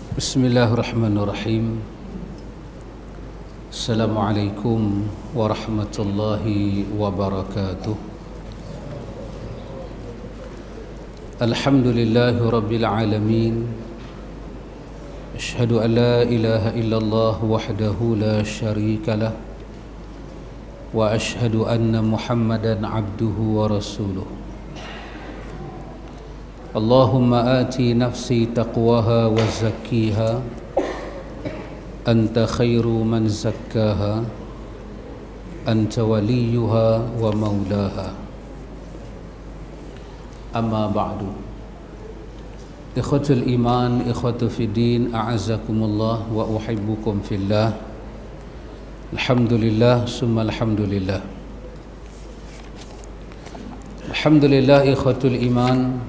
Bismillahirrahmanirrahim. Assalamualaikum warahmatullahi wabarakatuh. Alhamdulillahi rabbil alamin. Asyhadu an la ilaha illallah wahdahu la syarika lah. Wa asyhadu anna Muhammadan abduhu wa rasuluh. Allahumma ati nafsi taqwaha wa zakkiha anta khairu man zakkaha anta waliyuha wa maulaha. Amma ba'du. Ikhwatul iman, ikhwatu fiddin, a'azzakumullah wa uhibbukum fillah. Alhamdulillah summa alhamdulillah. Alhamdulillah ikhwatul iman,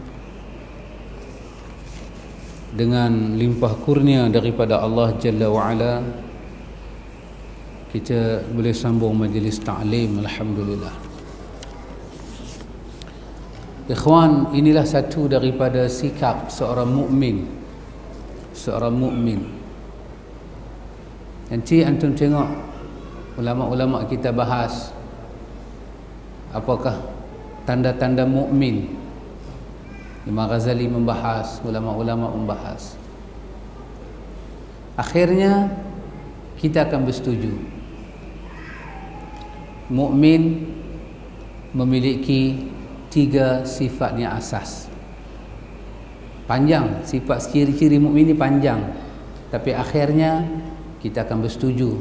dengan limpah kurnia daripada Allah Jalla wa'ala, kita boleh sambung majlis ta'lim. Alhamdulillah. Ikhwan, inilah satu daripada sikap seorang mukmin. Seorang mukmin. Nanti antum tengok ulama-ulama kita bahas apakah tanda-tanda mukmin. Imam Ghazali membahas, ulama-ulama membahas. Akhirnya kita akan bersetuju, mukmin memiliki 3 sifat yang asas. Panjang, sifat ciri-ciri mukmin ini panjang, tapi akhirnya kita akan bersetuju,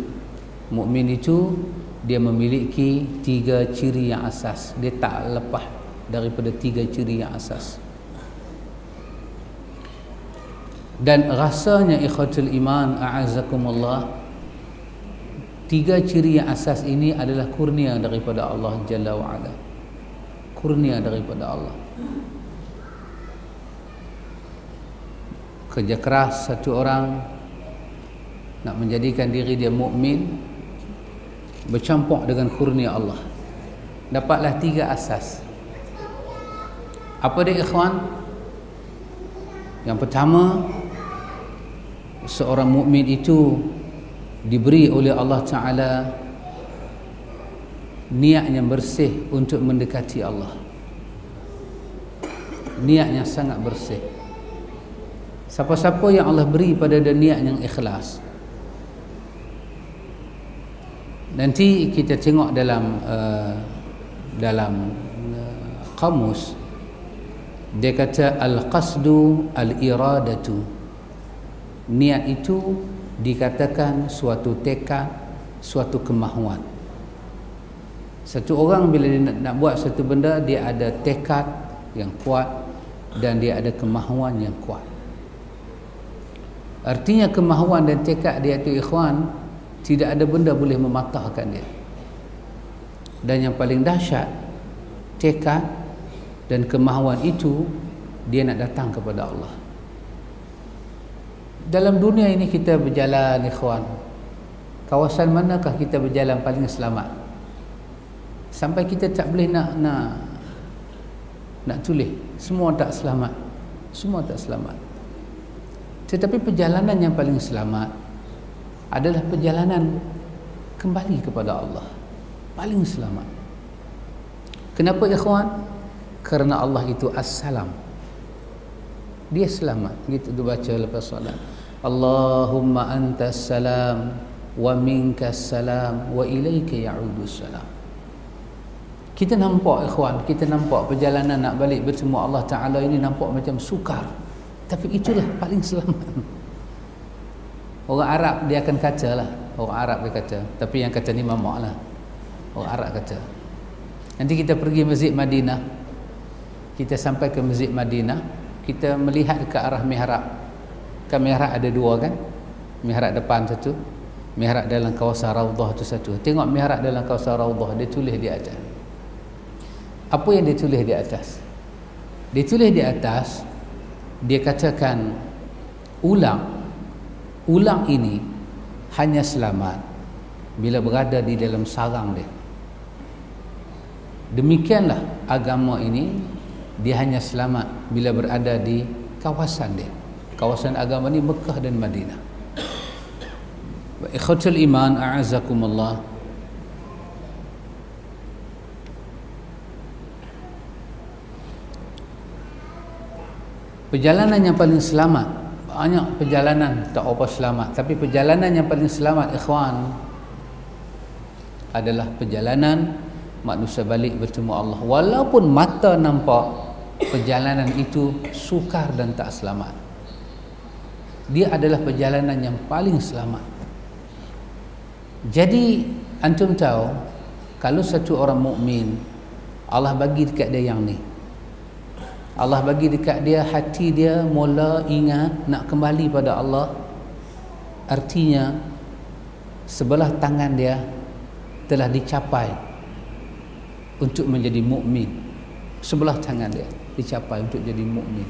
mukmin itu dia memiliki 3 ciri yang asas. Dia tak lepas daripada 3 ciri yang asas. Dan rasanya ikhwatul iman, a'azzakumullah, 3 ciri yang asas ini adalah kurnia daripada Allah Jalla wa'ala. Kurnia daripada Allah. Kerja keras satu orang nak menjadikan diri dia mukmin, bercampur dengan kurnia Allah, dapatlah 3 asas. Apa dia ikhwan? Yang pertama, seorang mukmin itu diberi oleh Allah Ta'ala niat yang bersih untuk mendekati Allah. Niat yang sangat bersih. Siapa-siapa yang Allah beri pada dia niat yang ikhlas, nanti kita tengok dalam kamus, dia kata al-qasdu al-iradatu. Niat itu dikatakan suatu tekad, suatu kemahuan. Satu orang bila dia nak buat satu benda, dia ada tekad yang kuat dan dia ada kemahuan yang kuat. Artinya kemahuan dan tekad dia itu ikhwan, tidak ada benda boleh mematahkan dia. Dan yang paling dahsyat, tekad dan kemahuan itu dia nak datang kepada Allah. Dalam dunia ini kita berjalan ikhwan, kawasan manakah kita berjalan paling selamat? Sampai kita tak boleh nak tulis, semua tak selamat. Semua tak selamat. Tetapi perjalanan yang paling selamat adalah perjalanan kembali kepada Allah. Paling selamat. Kenapa ikhwan? Kerana Allah itu as-salam. Dia selamat. Gitu tu baca lepas solat. Allahumma antas salam wa minkas salam wa ilaika ya'udus salam. Kita nampak ikhwan, kita nampak perjalanan nak balik bertemu Allah Ta'ala ini nampak macam sukar, tapi itulah paling selamat. Orang Arab dia akan kata lah, orang Arab dia kata, tapi yang kata ni mamak lah, orang Arab kata, nanti kita pergi Masjid Madinah, kita sampai ke Masjid Madinah, kita melihat ke arah mihrab. Kan mihrab ada 2 kan? Mihrab depan satu, mihrab dalam kawasan Raudhah tu satu. Tengok mihrab dalam kawasan Raudhah, dia tulis di atas. Apa yang dia tulis di atas? Dia tulis di atas, dia katakan ulang ini hanya selamat bila berada di dalam sarang dia. Demikianlah agama ini, dia hanya selamat bila berada di kawasan dia. kawasan agama ni Mekah dan Madinah. Ikhwatul iman, a'azakumullah. Perjalanan yang paling selamat, banyak perjalanan tak apa selamat, tapi perjalanan yang paling selamat ikhwan adalah perjalanan manusia balik bertemu Allah. Walaupun mata nampak perjalanan itu sukar dan tak selamat, dia adalah perjalanan yang paling selamat. Jadi antum tahu, kalau satu orang mukmin, Allah bagi dekat dia yang ni, Allah bagi dekat dia hati dia mula ingat nak kembali pada Allah. Artinya sebelah tangan dia telah dicapai untuk menjadi mukmin. Sebelah tangan dia dicapai untuk jadi mukmin.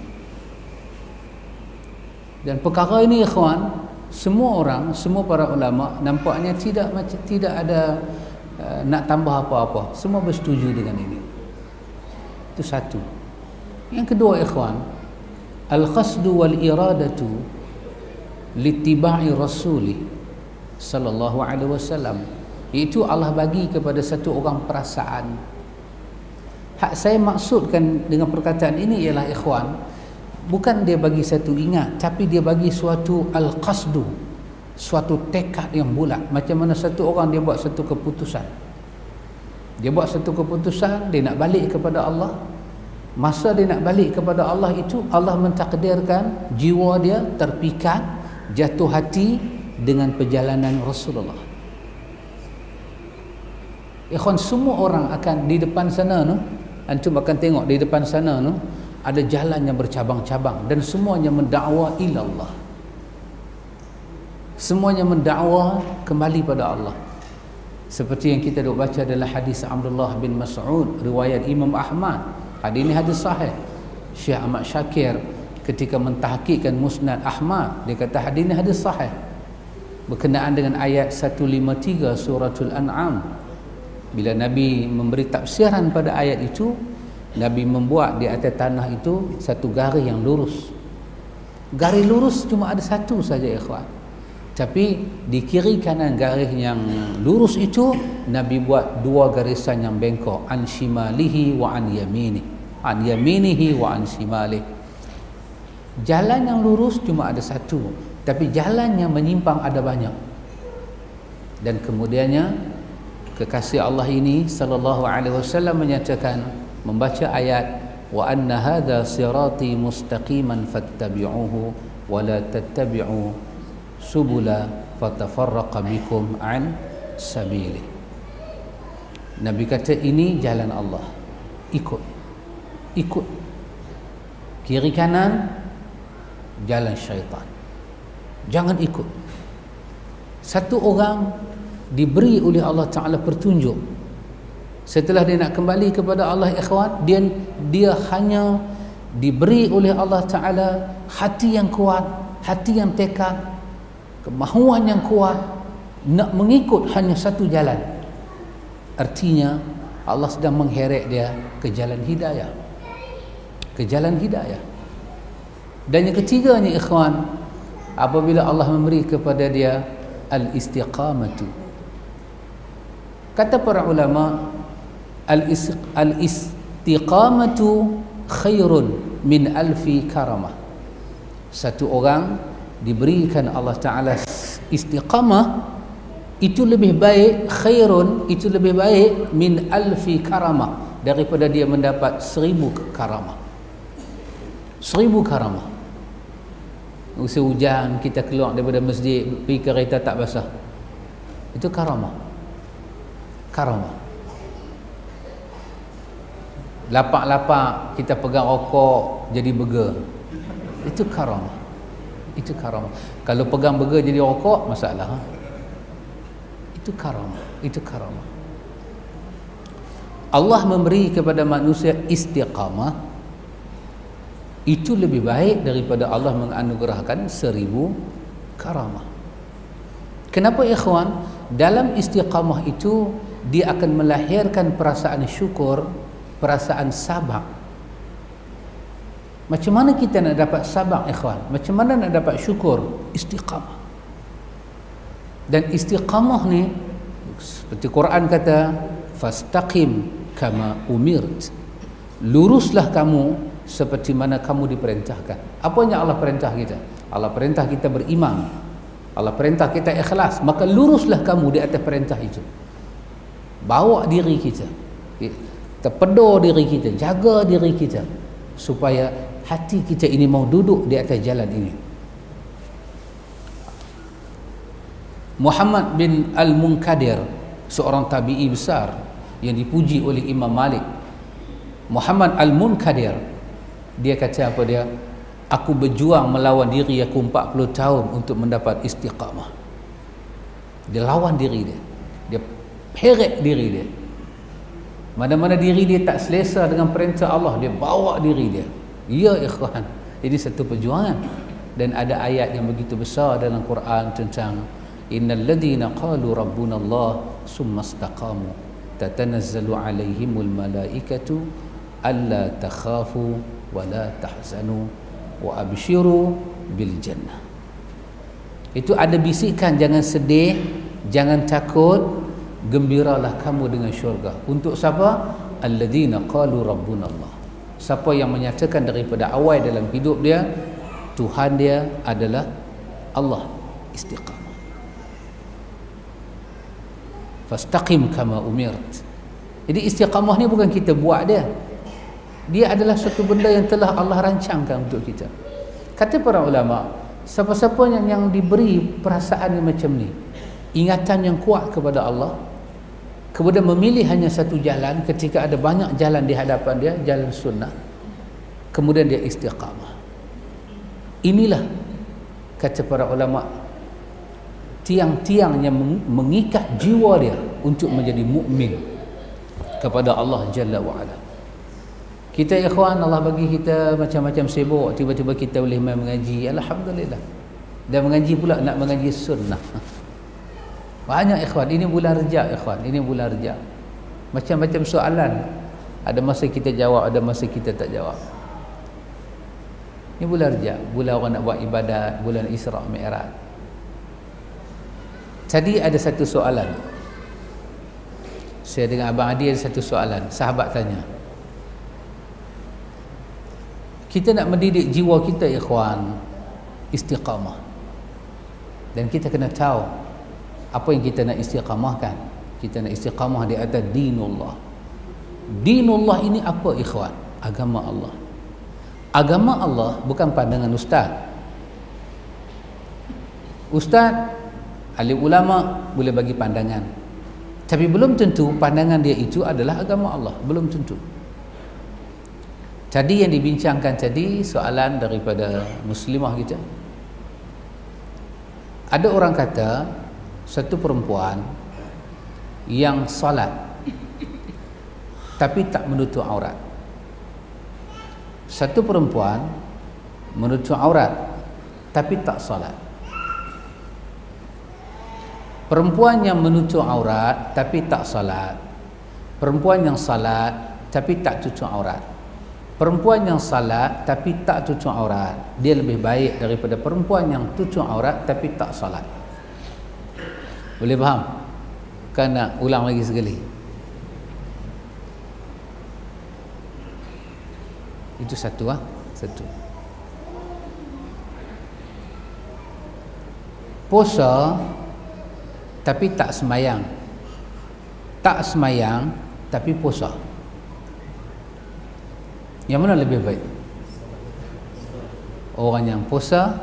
Dan perkara ini ikhwan, semua orang, semua para ulama nampaknya tidak ada nak tambah apa-apa. Semua bersetuju dengan ini. Itu satu. Yang kedua ikhwan, al-qasdu wal iradatu littiba'i rasuli sallallahu alaihi wasallam, iaitu Allah bagi kepada satu orang perasaan. Hak saya maksudkan dengan perkataan ini ialah ikhwan, bukan dia bagi satu ingat, tapi dia bagi suatu al-qasdu, suatu tekad yang bulat. Macam mana satu orang dia buat satu keputusan, dia buat satu keputusan, dia nak balik kepada Allah. Masa dia nak balik kepada Allah itu, Allah mentakdirkan jiwa dia terpikat, jatuh hati dengan perjalanan Rasulullah. Ikhwan, semua orang akan di depan sana tu, antum akan tengok di depan sana tu ada jalan yang bercabang-cabang dan semuanya mendakwa ila Allah. Semuanya mendakwa kembali pada Allah. Seperti yang kita duk baca adalah hadis Abdullah bin Mas'ud riwayat Imam Ahmad. Hadis ini hadis sahih. Syekh Ahmad Syakir ketika mentahqiqkan Musnad Ahmad, dia kata hadis ini hadis sahih berkenaan dengan ayat 153 suratul An'am. Bila Nabi memberi tafsiran pada ayat itu, Nabi membuat di atas tanah itu satu garis yang lurus. Garis lurus cuma ada satu saja ikhwan. Tapi di kiri kanan garis yang lurus itu, Nabi buat dua garisan yang bengkok, an shimalihi wa an yamini, an yaminihi wa an shimalihi. Jalan yang lurus cuma ada satu, tapi jalan yang menyimpang ada banyak. Dan kemudiannya kekasih Allah ini sallallahu alaihi wasallam menyatakan, membaca ayat wa anna hadza sirati mustaqiman fattabi'uhu wa la tattabi'u subula fatafarraqa bikum an sabili. Nabi kata ini jalan Allah, ikut kiri kanan jalan syaitan, jangan ikut. Satu orang diberi oleh Allah Ta'ala petunjuk, setelah dia nak kembali kepada Allah ikhwan, dia hanya diberi oleh Allah Ta'ala hati yang kuat, hati yang tekad, kemahuan yang kuat nak mengikut hanya satu jalan. Artinya Allah sedang mengheret dia ke jalan hidayah, ke jalan hidayah. Dan yang ketiganya ikhwan, apabila Allah memberi kepada dia al-istiqamatu, kata para ulama, al-istiqamatu khairun min alfi karamah. Satu orang diberikan Allah Ta'ala istiqamah, itu lebih baik, khairun, itu lebih baik min alfi karamah, daripada dia mendapat 1000 karamah. 1000 karamah. Usia hujan kita keluar daripada masjid, pergi kereta tak basah, itu karamah. Karamah. Lapak-lapak kita pegang rokok jadi burger, itu karamah. Itu karamah. Kalau pegang burger jadi rokok, masalah. Itu karamah. Itu karamah. Allah memberi kepada manusia istiqamah, itu lebih baik daripada Allah menganugerahkan 1000 karamah. Kenapa ikhwan? Dalam istiqamah itu dia akan melahirkan perasaan syukur, perasaan sabar. Macam mana kita nak dapat sabar ikhwan? Macam mana nak dapat syukur? Istiqamah. Dan istiqamah ni seperti Quran kata, fastaqim kama umirt. Luruslah kamu seperti mana kamu diperintahkan. Apa yang Allah perintah kita? Allah perintah kita beriman. Allah perintah kita ikhlas. Maka luruslah kamu di atas perintah itu. Bawa diri kita, terpedor diri kita, jaga diri kita, supaya hati kita ini mau duduk di atas jalan ini. Muhammad bin Al-Munkadir, seorang tabi'i besar yang dipuji oleh Imam Malik. Muhammad Al-Munkadir, dia kata apa dia? Aku berjuang melawan diri aku 40 tahun untuk mendapat istiqamah. Dia lawan diri dia. Dia heret diri dia. Mana-mana diri dia tak selesa dengan perintah Allah, dia bawa diri dia. Ya ikhwan, ini satu perjuangan. Dan ada ayat yang begitu besar dalam Quran tentang innal ladzina qalu rabbuna Allah summa istaqamu tatanazzalu alaihimul malaikatu alla takhafu wa la tahzanu wa abshiru bil jannah. Itu ada bisikan, jangan sedih, jangan takut, gembiralah kamu dengan syurga. Untuk siapa? Alladzina qalu rabbuna Allah. Siapa yang menyatakan daripada awal dalam hidup dia Tuhan dia adalah Allah. Istiqamah. Fastaqim kama umirt. Jadi istiqamah ni bukan kita buat dia. Dia adalah satu benda yang telah Allah rancangkan untuk kita. Kata para ulama, siapa-siapa yang diberi perasaan yang macam ni, ingatan yang kuat kepada Allah, kemudian memilih hanya satu jalan ketika ada banyak jalan di hadapan dia, jalan sunnah, kemudian dia istiqamah. Inilah, kata para ulama, tiang-tiang yang mengikat jiwa dia untuk menjadi mukmin kepada Allah Jalla wa'ala. Kita ikhwan, Allah bagi kita macam-macam sibuk, tiba-tiba kita boleh main mengaji, alhamdulillah. Dan mengaji pula nak mengaji sunnah. Banyak ikhwan, ini bulan Rejab ikhwan, ini bulan Rejab. Macam-macam soalan. Ada masa kita jawab, ada masa kita tak jawab. Ini bulan Rejab, bulan orang nak buat ibadat, bulan Isra' Mi'raj. Tadi ada satu soalan. Saya dengan Abang Adi ada satu soalan. Sahabat tanya, kita nak mendidik jiwa kita ikhwan, istiqamah. Dan kita kena tahu apa yang kita nak istiqamahkan. Kita nak istiqamah di atas dinullah. Dinullah ini apa ikhwan? Agama Allah. Agama Allah bukan pandangan ustaz. Ustaz, alim ulama boleh bagi pandangan, tapi belum tentu pandangan dia itu adalah agama Allah. Belum tentu. Tadi yang dibincangkan tadi, soalan daripada muslimah kita. Ada orang kata satu perempuan yang salat tapi tak menutup aurat. Satu perempuan menutup aurat tapi tak salat. Perempuan yang menutup aurat tapi tak salat. Perempuan yang salat tapi tak tutup aurat. Perempuan yang salat tapi tak tutup aurat, dia lebih baik daripada perempuan yang tutup aurat tapi tak salat. Boleh faham? Kan nak ulang lagi sekali? Itu satu satu. Puasa tapi tak semayang. Tak semayang tapi puasa. Yang mana lebih baik? Orang yang puasa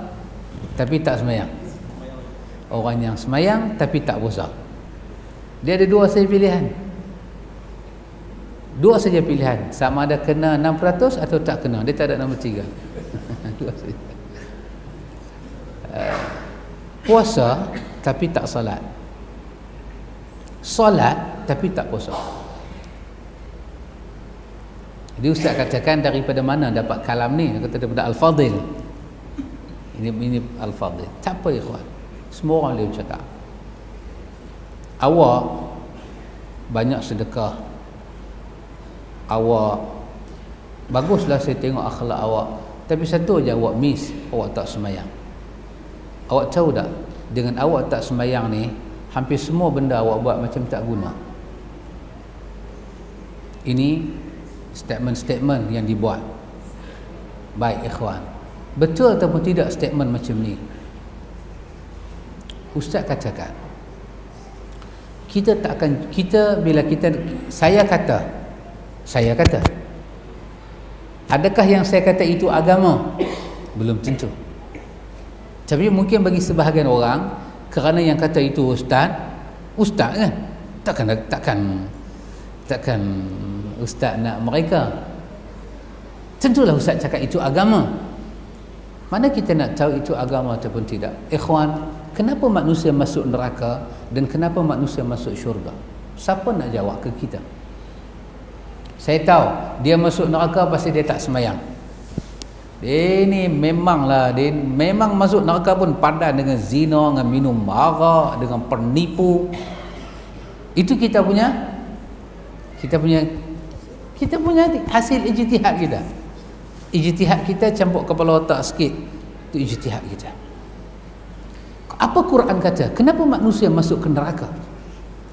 tapi tak semayang. Orang yang semayang tapi tak puasa. Dia ada dua saja pilihan. Dua saja pilihan. Sama ada kena 6% atau tak kena. Dia tak ada nombor 3. Dua saja. Puasa tapi tak salat. Salat tapi tak puasa. Jadi ustaz katakan daripada mana dapat kalam ni? Dia kata daripada Al-Fadhil. Ini Al-Fadhil. Tak apa ikhwan. Semua orang boleh bercakap. Awak banyak sedekah. Awak baguslah saya tengok akhlak awak. Tapi satu aja awak miss, awak tak semayang. Awak tahu tak, dengan awak tak semayang ni, hampir semua benda awak buat macam tak guna. Ini statement-statement yang dibuat. Baik ikhwan, betul ataupun tidak statement macam ni? Ustaz katakan, kita tak akan, bila kita, saya kata, adakah yang saya kata itu agama? Belum tentu. Tapi mungkin bagi sebahagian orang, kerana yang kata itu ustaz kan, takkan ustaz nak mereka. Tentulah ustaz cakap itu agama. Mana kita nak tahu itu agama ataupun tidak? Ikhwan, kenapa manusia masuk neraka dan kenapa manusia masuk syurga? Siapa nak jawab ke kita? Saya tahu dia masuk neraka pasal dia tak semayang. Dia ni memanglah, dia memang masuk neraka pun padan dengan zina, dengan minum arak, dengan penipu. Itu kita punya hasil ijtihad kita. Ijtihad kita campur kepala otak sikit. Itu ijtihad kita. Apa Quran kata? Kenapa manusia masuk ke neraka?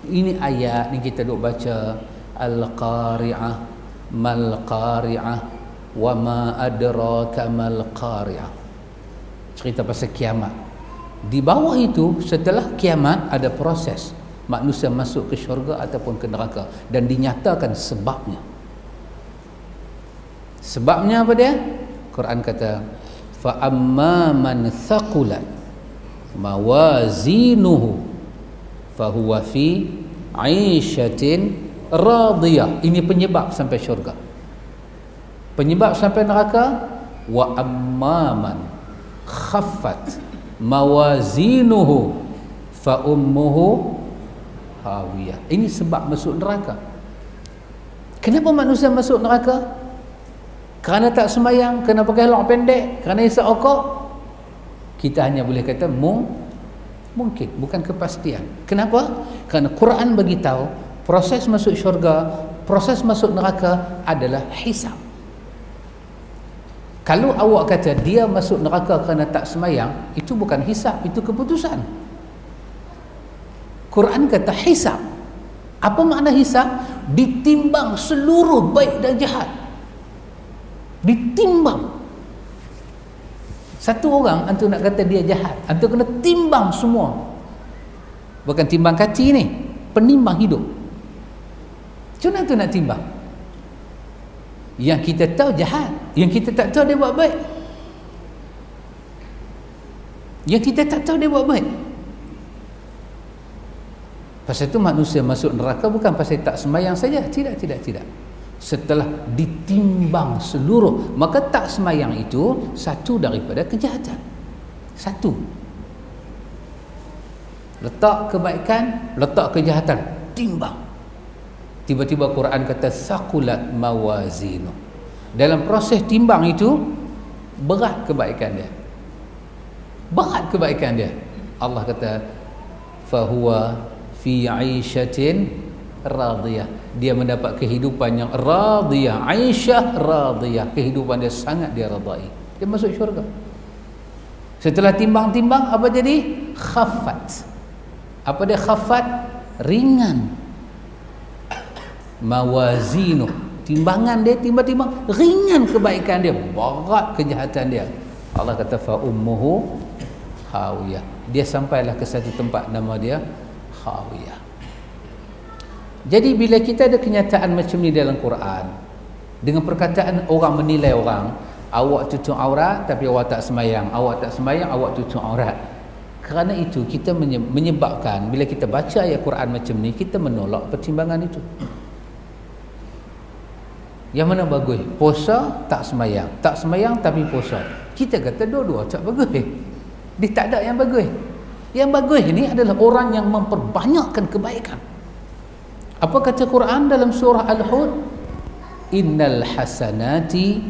Ini ayat ni kita duk baca, Al-Qari'ah, Mal-Qari'ah, wa ma adraka mal qari'ah. Cerita pasal kiamat. Di bawah itu, setelah kiamat ada proses manusia masuk ke syurga ataupun ke neraka, dan dinyatakan sebabnya. Sebabnya apa dia? Quran kata, fa amma man thaqulat mawazinuhu fa huwa fi 'aishatin radiyah. Ini penyebab sampai syurga. Penyebab sampai neraka, wa amman khaffat mawazinuhu fa ummuhu hawiyah. Ini sebab masuk neraka. Kenapa manusia masuk neraka? Kerana tak semayang, kerana pakai lok pendek, kerana isap okok? Kita hanya boleh kata mungkin, bukan kepastian. Kenapa? Kerana Quran bagi tahu proses masuk syurga, proses masuk neraka adalah hisab. Kalau awak kata dia masuk neraka kerana tak semayang, itu bukan hisab, itu keputusan. Quran kata hisab. Apa makna hisab? Ditimbang seluruh baik dan jahat. Ditimbang. Satu orang antum nak kata dia jahat, antum kena timbang semua. Bukan timbang kaki ni, penimbang hidup. Macam mana antum nak timbang? Yang kita tahu jahat, yang kita tak tahu dia buat baik. Yang kita tak tahu dia buat baik. Pasal itu manusia masuk neraka bukan pasal tak semayang saja. Tidak. Setelah ditimbang seluruh, maka tak semayang itu satu daripada kejahatan. Satu. Letak kebaikan, letak kejahatan, timbang. Tiba-tiba Quran kata saqulat mawazinu. Dalam proses timbang itu berat kebaikan dia. Berat kebaikan dia. Allah kata fahuwa fi 'aishatin radiyah. Dia mendapat kehidupan yang radiyah, 'aisyah radiyah. Kehidupan dia sangat dia radai. Dia masuk syurga. Setelah timbang-timbang apa jadi? Khaffat. Apa dia khaffat? Ringan. Mawazinu, timbangan dia timbang-timbang ringan kebaikan dia, berat kejahatan dia. Allah kata fa ummuhu hawiyah. Dia sampailah ke satu tempat nama dia hawiyah. Jadi bila kita ada kenyataan macam ni dalam Quran, dengan perkataan orang menilai orang, awak tutup aurat tapi awak tak semayang, awak tak semayang, awak tutup aurat. Kerana itu kita menyebabkan bila kita baca ayat Quran macam ni, kita menolak pertimbangan itu. Yang mana bagus? Puasa tak semayang, tak semayang tapi puasa. Kita kata dua-dua tak bagus. Dia tak ada yang bagus. Yang bagus ini adalah orang yang memperbanyakkan kebaikan. Apa kata Quran dalam surah Al-Hud? Innal hasanati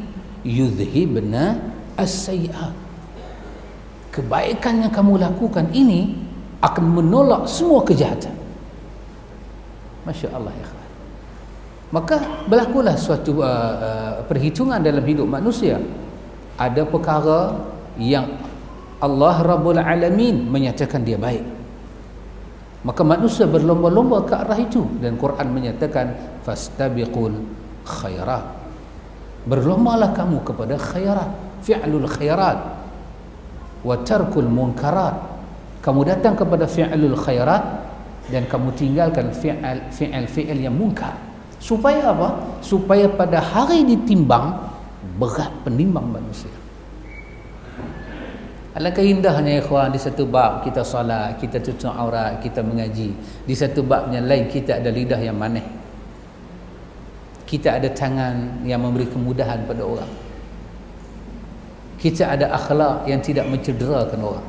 yudhibna as-sayyi'at. Kebaikan yang kamu lakukan ini akan menolak semua kejahatan. Masya Allah ya. Maka berlakulah suatu perhitungan dalam hidup manusia. ada perkara yang Allah Rabbul Alamin menyatakan dia baik, maka manusia berlomba-lomba ke arah itu. Dan Quran menyatakan fastabiqul khairat, berlombalah kamu kepada khairat, fi'lul khairat wa tarkul munkarat. Kamu datang kepada fi'lul khairat dan kamu tinggalkan fi'il yang munkar. Supaya apa? Supaya pada hari ditimbang berat penimbang manusia. Alangkah indahnya ikhwan, di satu bab kita solat, kita tutup aurat, kita mengaji. Di satu bab yang lain kita ada lidah yang manis, kita ada tangan yang memberi kemudahan pada orang, kita ada akhlak yang tidak mencederakan orang.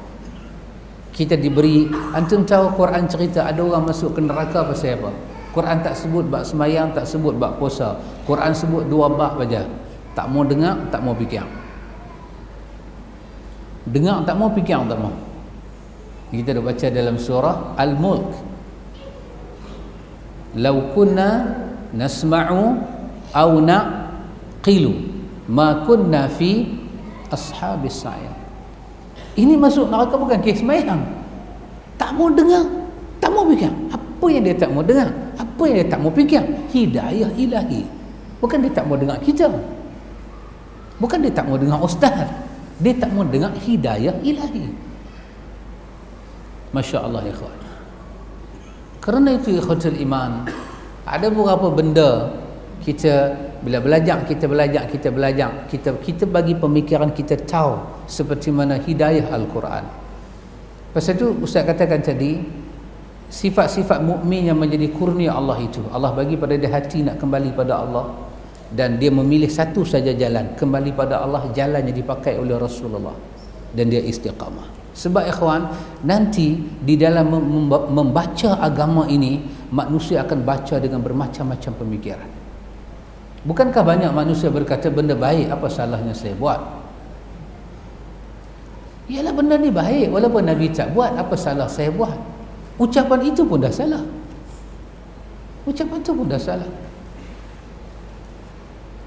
Kita diberi, antum tahu Quran cerita ada orang masuk ke neraka pasal apa? Quran tak sebut bab semayang, tak sebut bab puasa. Quran sebut 2 bab saja. Tak mau dengar, tak mau fikir. Dengar tak mau, fikir tak mau. Kita dah baca dalam surah Al-Mulk, law kunna nasma'u aw naqilu ma kunna fi ashabis sa'ir. Ini masuk neraka bukan kes semayang, tak mau dengar, tak mau fikir. Apa yang dia tak mau dengar? Apa yang dia tak mau fikir? Hidayah ilahi. Bukan dia tak mau dengar kita, bukan dia tak mau dengar ustaz, dia tak mau dengar hidayah ilahi. Masya Allah ya ikhwan. Kerana itu ikhwatul iman, ada beberapa benda kita bila belajar, kita bagi pemikiran kita tahu seperti mana hidayah Al-Quran. Pasal itu Ustaz katakan tadi, sifat-sifat mukmin yang menjadi kurnia Allah itu, Allah bagi pada dia hati nak kembali pada Allah, dan dia memilih satu saja jalan, kembali pada Allah, jalan yang dipakai oleh Rasulullah, dan dia istiqamah. Sebab ikhwan, nanti di dalam membaca agama ini, manusia akan baca dengan bermacam-macam pemikiran. Bukankah banyak manusia berkata benda baik, apa salahnya saya buat? Ialah benda ni baik, walaupun Nabi tak buat, apa salah saya buat? Ucapan itu pun dah salah. Ucapan itu pun dah salah.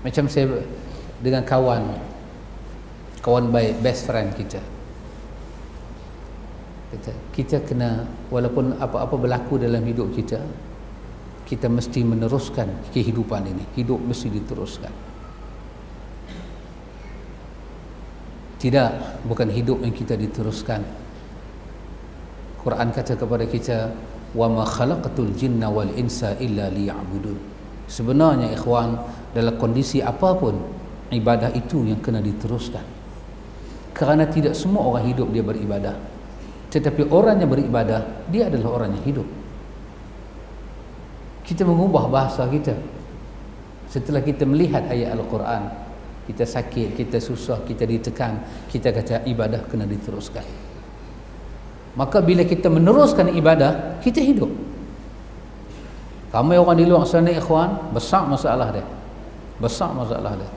Macam saya dengan kawan baik, best friend kita, kita kena, walaupun apa-apa berlaku dalam hidup kita, kita mesti meneruskan kehidupan ini. Hidup mesti diteruskan. Tidak, bukan hidup yang kita diteruskan. Quran kata kepada kita, wa ma khalaqatul jinna wal insa illa liya'budun. Sebenarnya ikhwan, dalam kondisi apapun, ibadah itu yang kena diteruskan. Kerana tidak semua orang hidup dia beribadah, tetapi orang yang beribadah, dia adalah orang yang hidup. Kita mengubah bahasa kita setelah kita melihat ayat Al-Quran. Kita sakit, kita susah, kita ditekan, kita kata ibadah kena diteruskan. Maka bila kita meneruskan ibadah, kita hidup. Ramai orang di luar sana ikhwan, besar masalah dia. Besar masalah dia.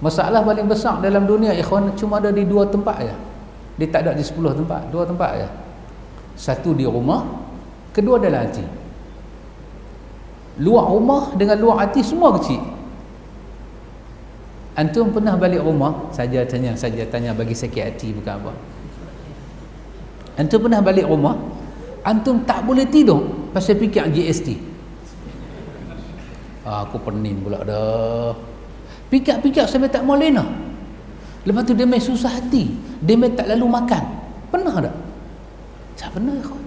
Masalah paling besar dalam dunia ikhwan cuma ada di 2 tempat aja. Dia tak ada di 10 tempat, 2 tempat aja. Satu di rumah, kedua dalam hati. Luar rumah dengan luar hati semua kecil. Antum pernah balik rumah, saja tanya bagi sakit hati bukan apa. Antum pernah balik rumah, antum tak boleh tidur pasal fikir GST. Aku pening pula dah. Fikir sampai tak mau lena. Lepas tu dia main susah hati, dia main tak lalu makan. Pernah tak? Tak pernah ikhwan.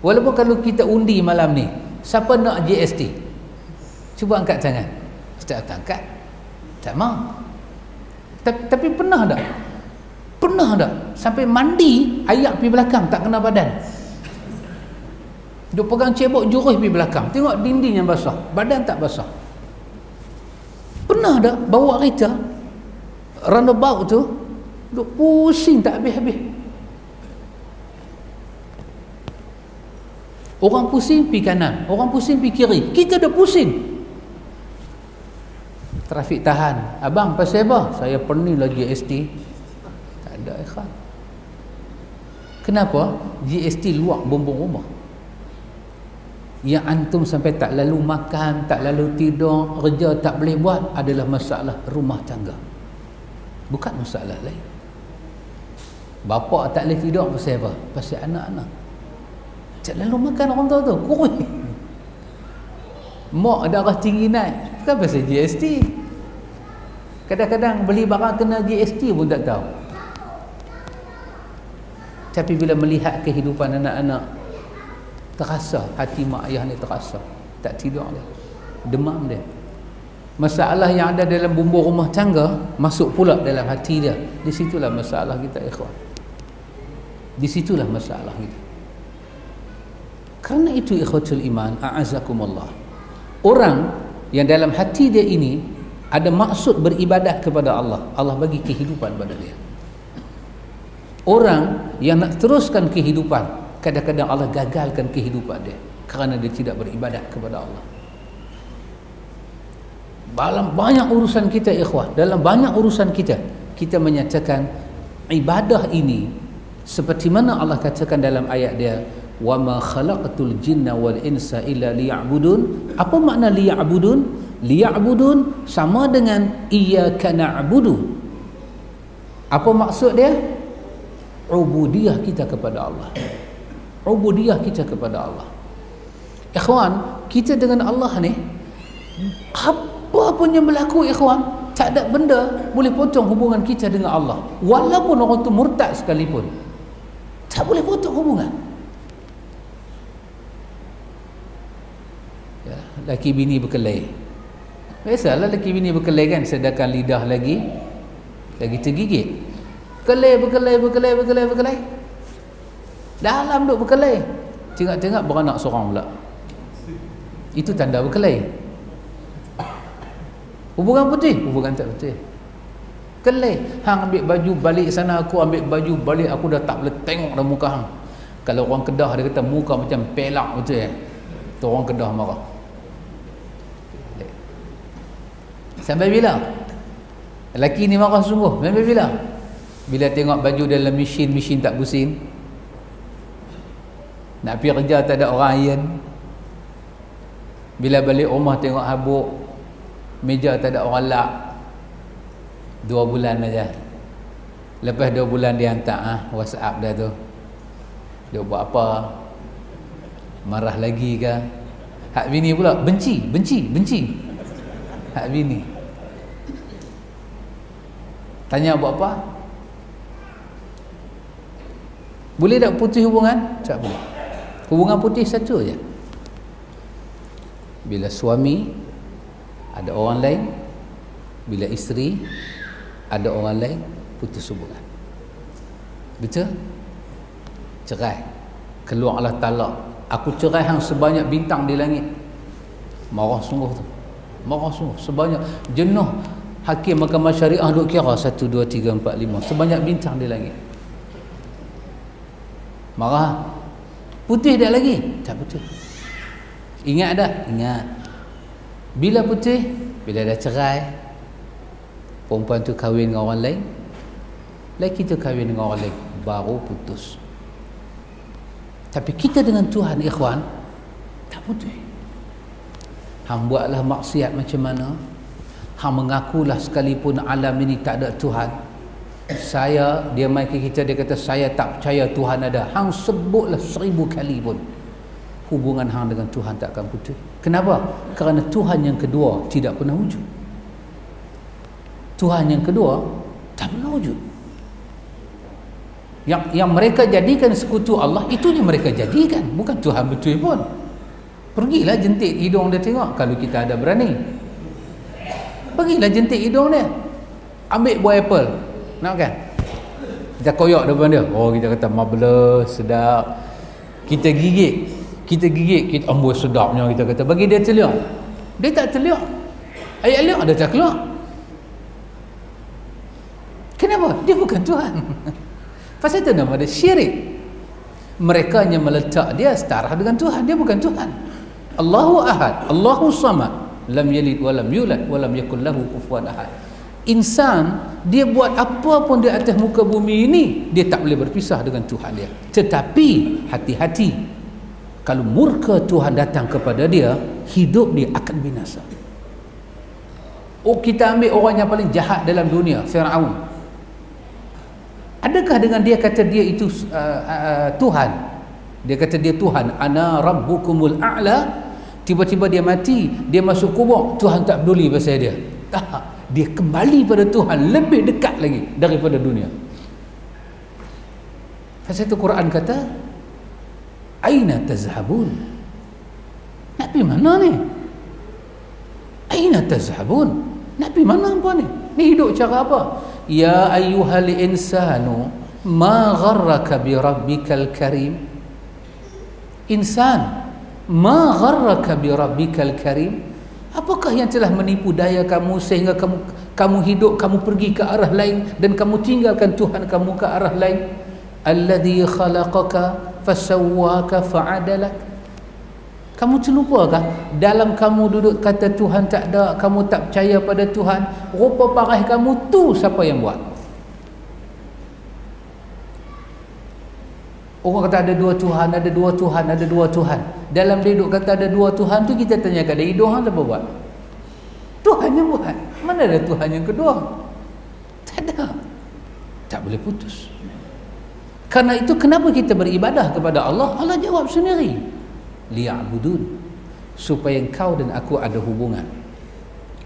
Walaupun kalau kita undi malam ni, siapa nak GST? Cuba angkat tangan. Ustaz angkat. Tak mau. Tapi pernah tak? Pernah tak? Sampai mandi, ayak pergi belakang tak kena badan. Duk pegang cebok jurus pergi belakang. Tengok dinding yang basah, badan tak basah. Pernah tak bawa kereta roundabout tu, duk pusing tak habis-habis. Orang pusing pergi kanan, orang pusing pergi kiri, kita dah pusing. Trafik tahan, abang pasal apa? Saya pening lagi GST. Tak ada ikhwan. Kenapa? GST luar bumbung rumah. Yang antum sampai tak lalu makan, tak lalu tidur, kerja tak boleh buat adalah masalah rumah tangga. bukan masalah lain. Bapa tak boleh tidur pasal apa? Pasal anak-anak. Tak lalu makan orang tua tu, kurus. Mak darah tinggi naik, bukan pasal GST. Kadang-kadang beli barang kena GST pun tak tahu. Tapi bila melihat kehidupan anak-anak, terasa hati mak ayah ni terasa. Tak tidur dia, demam dia. Masalah yang ada dalam bumbu rumah tangga masuk pula dalam hati dia. Di situlah masalah kita, ikhwan. Di situlah masalah kita. Kerana itu, ikhwatul iman, a'azakumullah, orang yang dalam hati dia ini ada maksud beribadat kepada Allah, Allah bagi kehidupan pada dia. Orang yang nak teruskan kehidupan, kadang-kadang Allah gagalkan kehidupan dia kerana dia tidak beribadat kepada Allah. Dalam banyak urusan kita, ikhwah, dalam banyak urusan kita, kita menyatakan ibadah ini seperti mana Allah katakan dalam ayat dia, wa ma khalaqatul jinna wal insa illa liya'budun. Apa makna liya'budun? Liya'budun sama dengan iyyaka na'budu. Apa maksud dia? Ubudiyah kita kepada Allah. Ubudiyah kita kepada Allah. Ikhwan, kita dengan Allah ni, apa pun yang berlaku, ikhwan, tak ada benda boleh potong hubungan kita dengan Allah. Walaupun orang tu murtad sekalipun, tak boleh potong hubungan. Ya, laki bini berkelahi. Biasalah laki bini berkelahi kan, sedangkan lidah lagi tergigit. Berkelahi. Dalam duk berkelahi, tengok-tengok beranak seorang pula. Itu tanda berkelahi. Hubungan putih, hubungan tak putih. Kelih, hang ambil baju balik sana, aku ambil baju balik, aku dah tak boleh tengok dah muka hang. Kalau orang Kedah dia kata muka macam pelak betul tu orang Kedah marah. Sampai bila? Lelaki ni marah sungguh. Sampai bila? Bila tengok baju dalam mesin tak pusing. Nak pergi kerja tak ada orang iron. Bila balik rumah tengok habuk, meja tak ada orang lap. 2 bulan aja. Lepas 2 bulan dia hantar WhatsApp dah tu. Dia buat apa? Marah lagi ke? Hak bini pula benci. Hak bini. Tanya buat apa? Boleh tak putih hubungan? Tak boleh. Hubungan putih satu aja. Bila suami ada orang lain, bila isteri ada orang lain, putus hubungan. Betul? Cerai. Keluarlah talak. Aku cerai hang sebanyak bintang di langit. Marah sungguh tu. Marah sungguh. Sebanyak jenuh hakim mahkamah syariah duk kira 1, 2, 3, 4, 5. Sebanyak bintang di langit. Marah. Putih dah lagi? Tak putih. Ingat dah? Ingat. Bila putih? Bila dah cerai, perempuan tu kahwin dengan orang lain, lelaki tu kahwin dengan orang lain, baru putus. Tapi kita dengan Tuhan, ikhwan, tak putih. Hang buatlah maksiat macam mana, hang mengakulah sekalipun alam ini tak ada Tuhan. Dia mai ke kita, dia kata saya tak percaya Tuhan ada. Hang sebutlah 1000 kali pun, hubungan hang dengan Tuhan tak akan putus. Kenapa? Kerana Tuhan yang kedua tidak pernah wujud. Tuhan yang kedua tak pernah wujud. Yang mereka jadikan sekutu Allah, itu yang mereka jadikan, bukan Tuhan betul pun. Pergilah jentik hidung dia tengok, kalau kita ada berani. Pergilah jentik hidung dia. Ambil buah apple, nak kan? Kita koyak depan dia. Oh, kita kata marvelous, sedap. Kita gigit, kita amboi sedapnya, kita kata. Bagi dia teliak, dia tak teliak. Ayat liak dia tak keluar. Kenapa? Dia bukan Tuhan. Pasal itu nama dia syirik. Mereka hanya meletak dia setara dengan Tuhan. Dia bukan Tuhan. Allahu ahad, Allahu samad, lam yalid wa lam yulad wa lam yakul lahu kufuwan ahad. Insan, dia buat apa pun di atas muka bumi ini, dia tak boleh berpisah dengan Tuhan dia. Tetapi hati-hati, kalau murka Tuhan datang kepada dia, hidup dia akan binasa. Oh, kita ambil orang yang paling jahat dalam dunia, Firaun. Adakah dengan dia kata dia itu Tuhan, dia kata dia Tuhan, ana rabbukumul a'la, tiba-tiba dia mati, dia masuk kubur, Tuhan tak peduli pasal dia? Tak, dia kembali pada Tuhan, lebih dekat lagi daripada dunia. Pasal itu Quran kata, aina tazhabun, nak pergi mana ni? Aina tazhabun, nak pergi mana apa ni? Ni hidup cara apa? Ya ayyuhal insanu ma gharraka bi rabbikal karim. Insan, ma gharraka bi rabbikal karim. Apakah yang telah menipu daya kamu sehingga kamu hidup, kamu pergi ke arah lain dan kamu tinggalkan Tuhan kamu ke arah lain? Alladhi khalaqaka fasawwaka fa'adalak. Kamu terlupakah dalam kamu duduk kata Tuhan tak ada, kamu tak percaya pada Tuhan, rupa parah kamu tu siapa yang buat? Orang kata ada dua Tuhan, ada dua Tuhan, ada dua Tuhan. Dalam dia duduk kata ada dua Tuhan tu, kita tanya kat dia, Tuhan siapa buat? Tuhan yang buat. Mana ada Tuhan yang kedua? Tak ada. Tak boleh putus. Karena itu kenapa kita beribadah kepada Allah? Allah jawab sendiri, liya'budun, supaya engkau dan aku ada hubungan.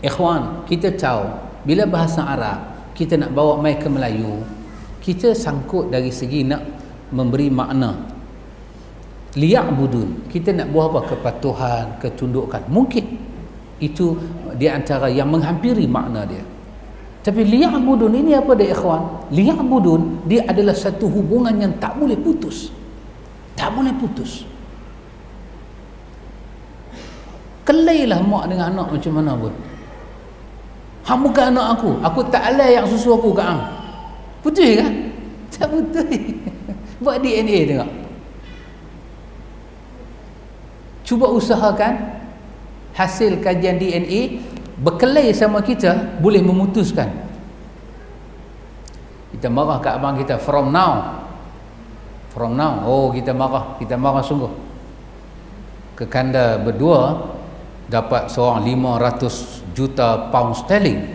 Ikhwan, kita tahu bila bahasa Arab kita nak bawa mai ke Melayu, kita sangkut dari segi nak memberi makna. Liya'budun, kita nak buat apa? Kepatuhan, ketundukan. Mungkin itu di antara yang menghampiri makna dia. Tapi liya'budun ini apa dia, ikhwan? Liya'budun, dia adalah satu hubungan yang tak boleh putus. Tak boleh putus. Kelailah mak dengan anak macam mana pun. Hang bukan anak aku tak alai yang susu aku kat hang. Betul kan? Tak betul. Buat DNA tengok. Cuba usahakan hasil kajian DNA berkelai sama kita, boleh memutuskan. Kita marah kat abang kita from now. Oh, kita marah sungguh. Kekanda berdua dapat seorang 500 juta pound sterling,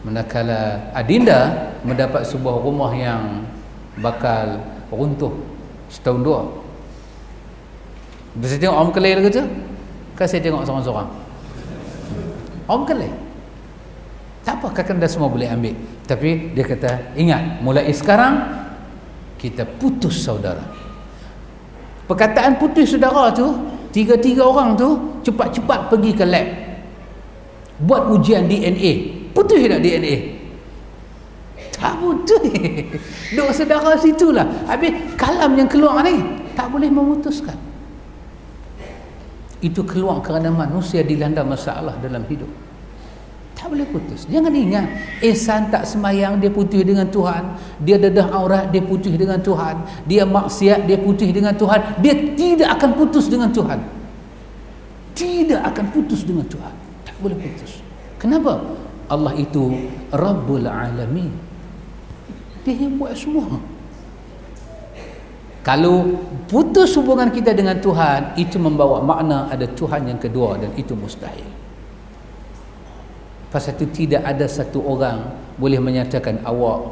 manakala adinda mendapat sebuah rumah yang bakal runtuh setahun dua. Bisa tengok Om Kelai lagu tu? Kan saya tengok seorang-seorang Om Kelai. Tak apa, kakanda semua boleh ambil, tapi dia kata ingat, mulai sekarang kita putus saudara. Perkataan putus saudara tu, tiga-tiga orang tu cepat-cepat pergi ke lab, buat ujian DNA. Putus tak DNA? Tak putus. Duk saudara situlah. Habis kalam yang keluar ni tak boleh memutuskan. Itu keluar kerana manusia dilanda masalah dalam hidup. Tak boleh putus. Jangan ingat insan tak semayang dia putih dengan Tuhan, dia dedah aurat dia putih dengan Tuhan, dia maksiat dia putih dengan Tuhan. Dia tidak akan putus dengan Tuhan. Tidak akan putus dengan Tuhan. Tak boleh putus. Kenapa? Allah itu Rabbul Alamin. Dia yang buat semua. Kalau putus hubungan kita dengan Tuhan, itu membawa makna ada Tuhan yang kedua, dan itu mustahil. Pasal itu tidak ada satu orang boleh menyatakan awak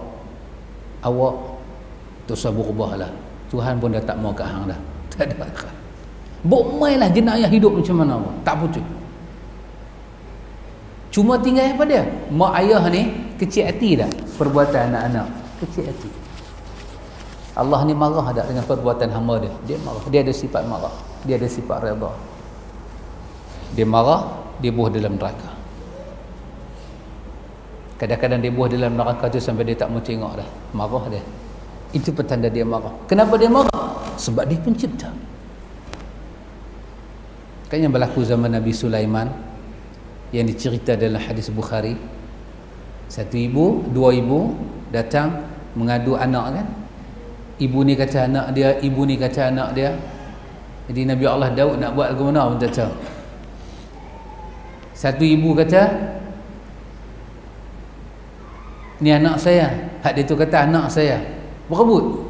dosa berubahlah, Tuhan pun dah tak mau kat hang dah. Tak ada. Bomailah jenayah hidup macam mana pun tak putus. Cuma tinggal apa dia? Mak ayah ni kecil hati dah perbuatan anak-anak. Kecil hati. Allah ni marah tak dengan perbuatan hamba dia? Dia marah. Dia ada sifat marah. Dia ada sifat redha. Dia marah, dia buah dalam neraka. Kadang-kadang dia buah dalam neraka tu sampai dia tak mau tengok dah. Marah dia. Itu petanda dia marah. Kenapa dia marah? Sebab dia pencipta. Kan yang berlaku zaman Nabi Sulaiman yang dicerita dalam hadis Bukhari, satu ibu, dua ibu datang mengadu anak kan. Ibu ni kata anak dia, ibu ni kata anak dia. Jadi Nabi Allah Daud nak buat lagu mana pun tak tahu. Satu ibu kata ni anak saya, hak dia tu kata anak saya. Berebut.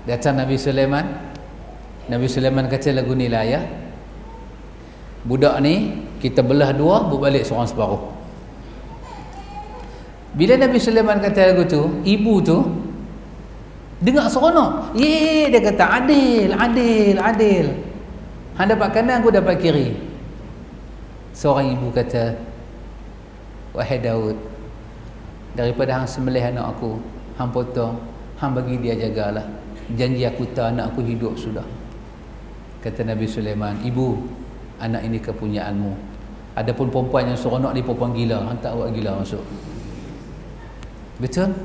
Datang Nabi Sulaiman. Nabi Sulaiman kata lagu ni lah ya, budak ni kita belah dua, berbalik seorang separuh. Bila Nabi Sulaiman kata lagu tu, ibu tu dengar seronok. Dia kata adil, adil, adil. Hang dapat kanan, aku dapat kiri. Seorang ibu kata, wahai Daud, daripada hang sembelih anak aku, hang potong, hang bagi dia jagalah. Janji aku tak anak aku hidup sudah. Kata Nabi Sulaiman, ibu, anak ini kepunyaanmu. Adapun perempuan yang seronok ni perempuan gila, hang tak buat gila masuk. Betul?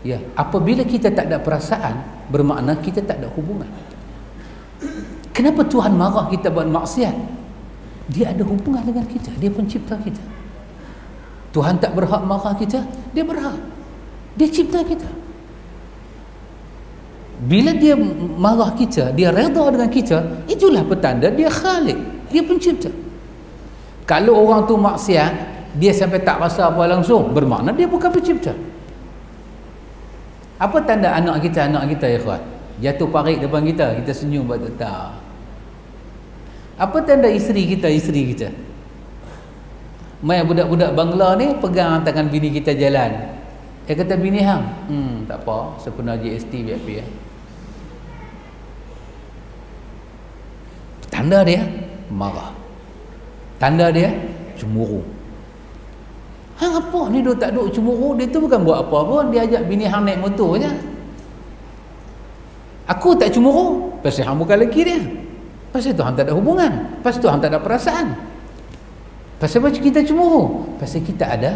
Ya, apabila kita tak ada perasaan, bermakna kita tak ada hubungan. Kenapa Tuhan marah kita buat maksiat? Dia ada hubungan dengan kita, dia pencipta kita. Tuhan tak berhak marah kita, dia berhak. Dia cipta kita. Bila dia marah kita, dia redha dengan kita, itulah petanda dia Khalik, dia pencipta. Kalau orang tu maksiat, dia sampai tak rasa apa langsung, bermakna dia bukan pencipta. Apa tanda anak kita ya kawan? Jatuh parik depan kita, kita senyum buat tak. Apa tanda isteri kita? Mai budak-budak Bangla ni pegang tangan bini kita jalan. Dia kata, bini hang, tak apa, sempena GST biar. Tanda dia marah. Tanda dia cemburu. Hang apa ni duk tak duk cemburu? Dia tu bukan buat apa pun, dia ajak bini hang naik motor je. Aku tak cemburu pasal hang bukan lelaki dia. Pasal tu hang tak ada hubungan. Pasal tu hang tak ada perasaan. Pasal macam kita cemburu? Pasal kita ada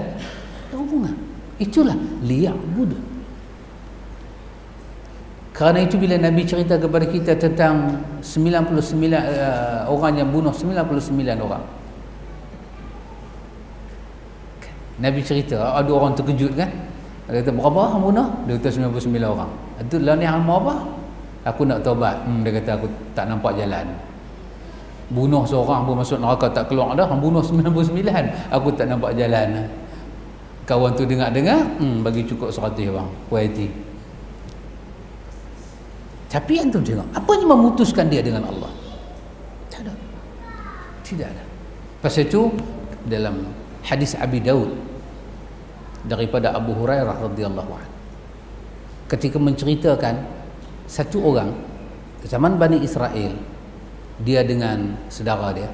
hubungan. Itulah liya'budun. Kerana itu bila Nabi cerita kepada kita tentang 99 orang yang bunuh 99 orang. Nabi cerita, ada orang terkejut kan? Dia kata, berapa orang bunuh? Dia kata 99 orang. Itu lah ni hang mau apa? Aku nak taubat. Dia kata, aku tak nampak jalan. Bunuh seorang pun masuk neraka tak keluar dah. Hang bunuh 99, aku tak nampak jalan. Kawan tu dengar-dengar, bagi cukup 100 bang, kualiti. Tapi antum tengok, apa yang memutuskan dia dengan Allah? Tak ada. Tidak ada. Pasal itu dalam hadis Abi Daud daripada Abu Hurairah radhiyallahu anhu, ketika menceritakan satu orang zaman Bani Israel, dia dengan saudara dia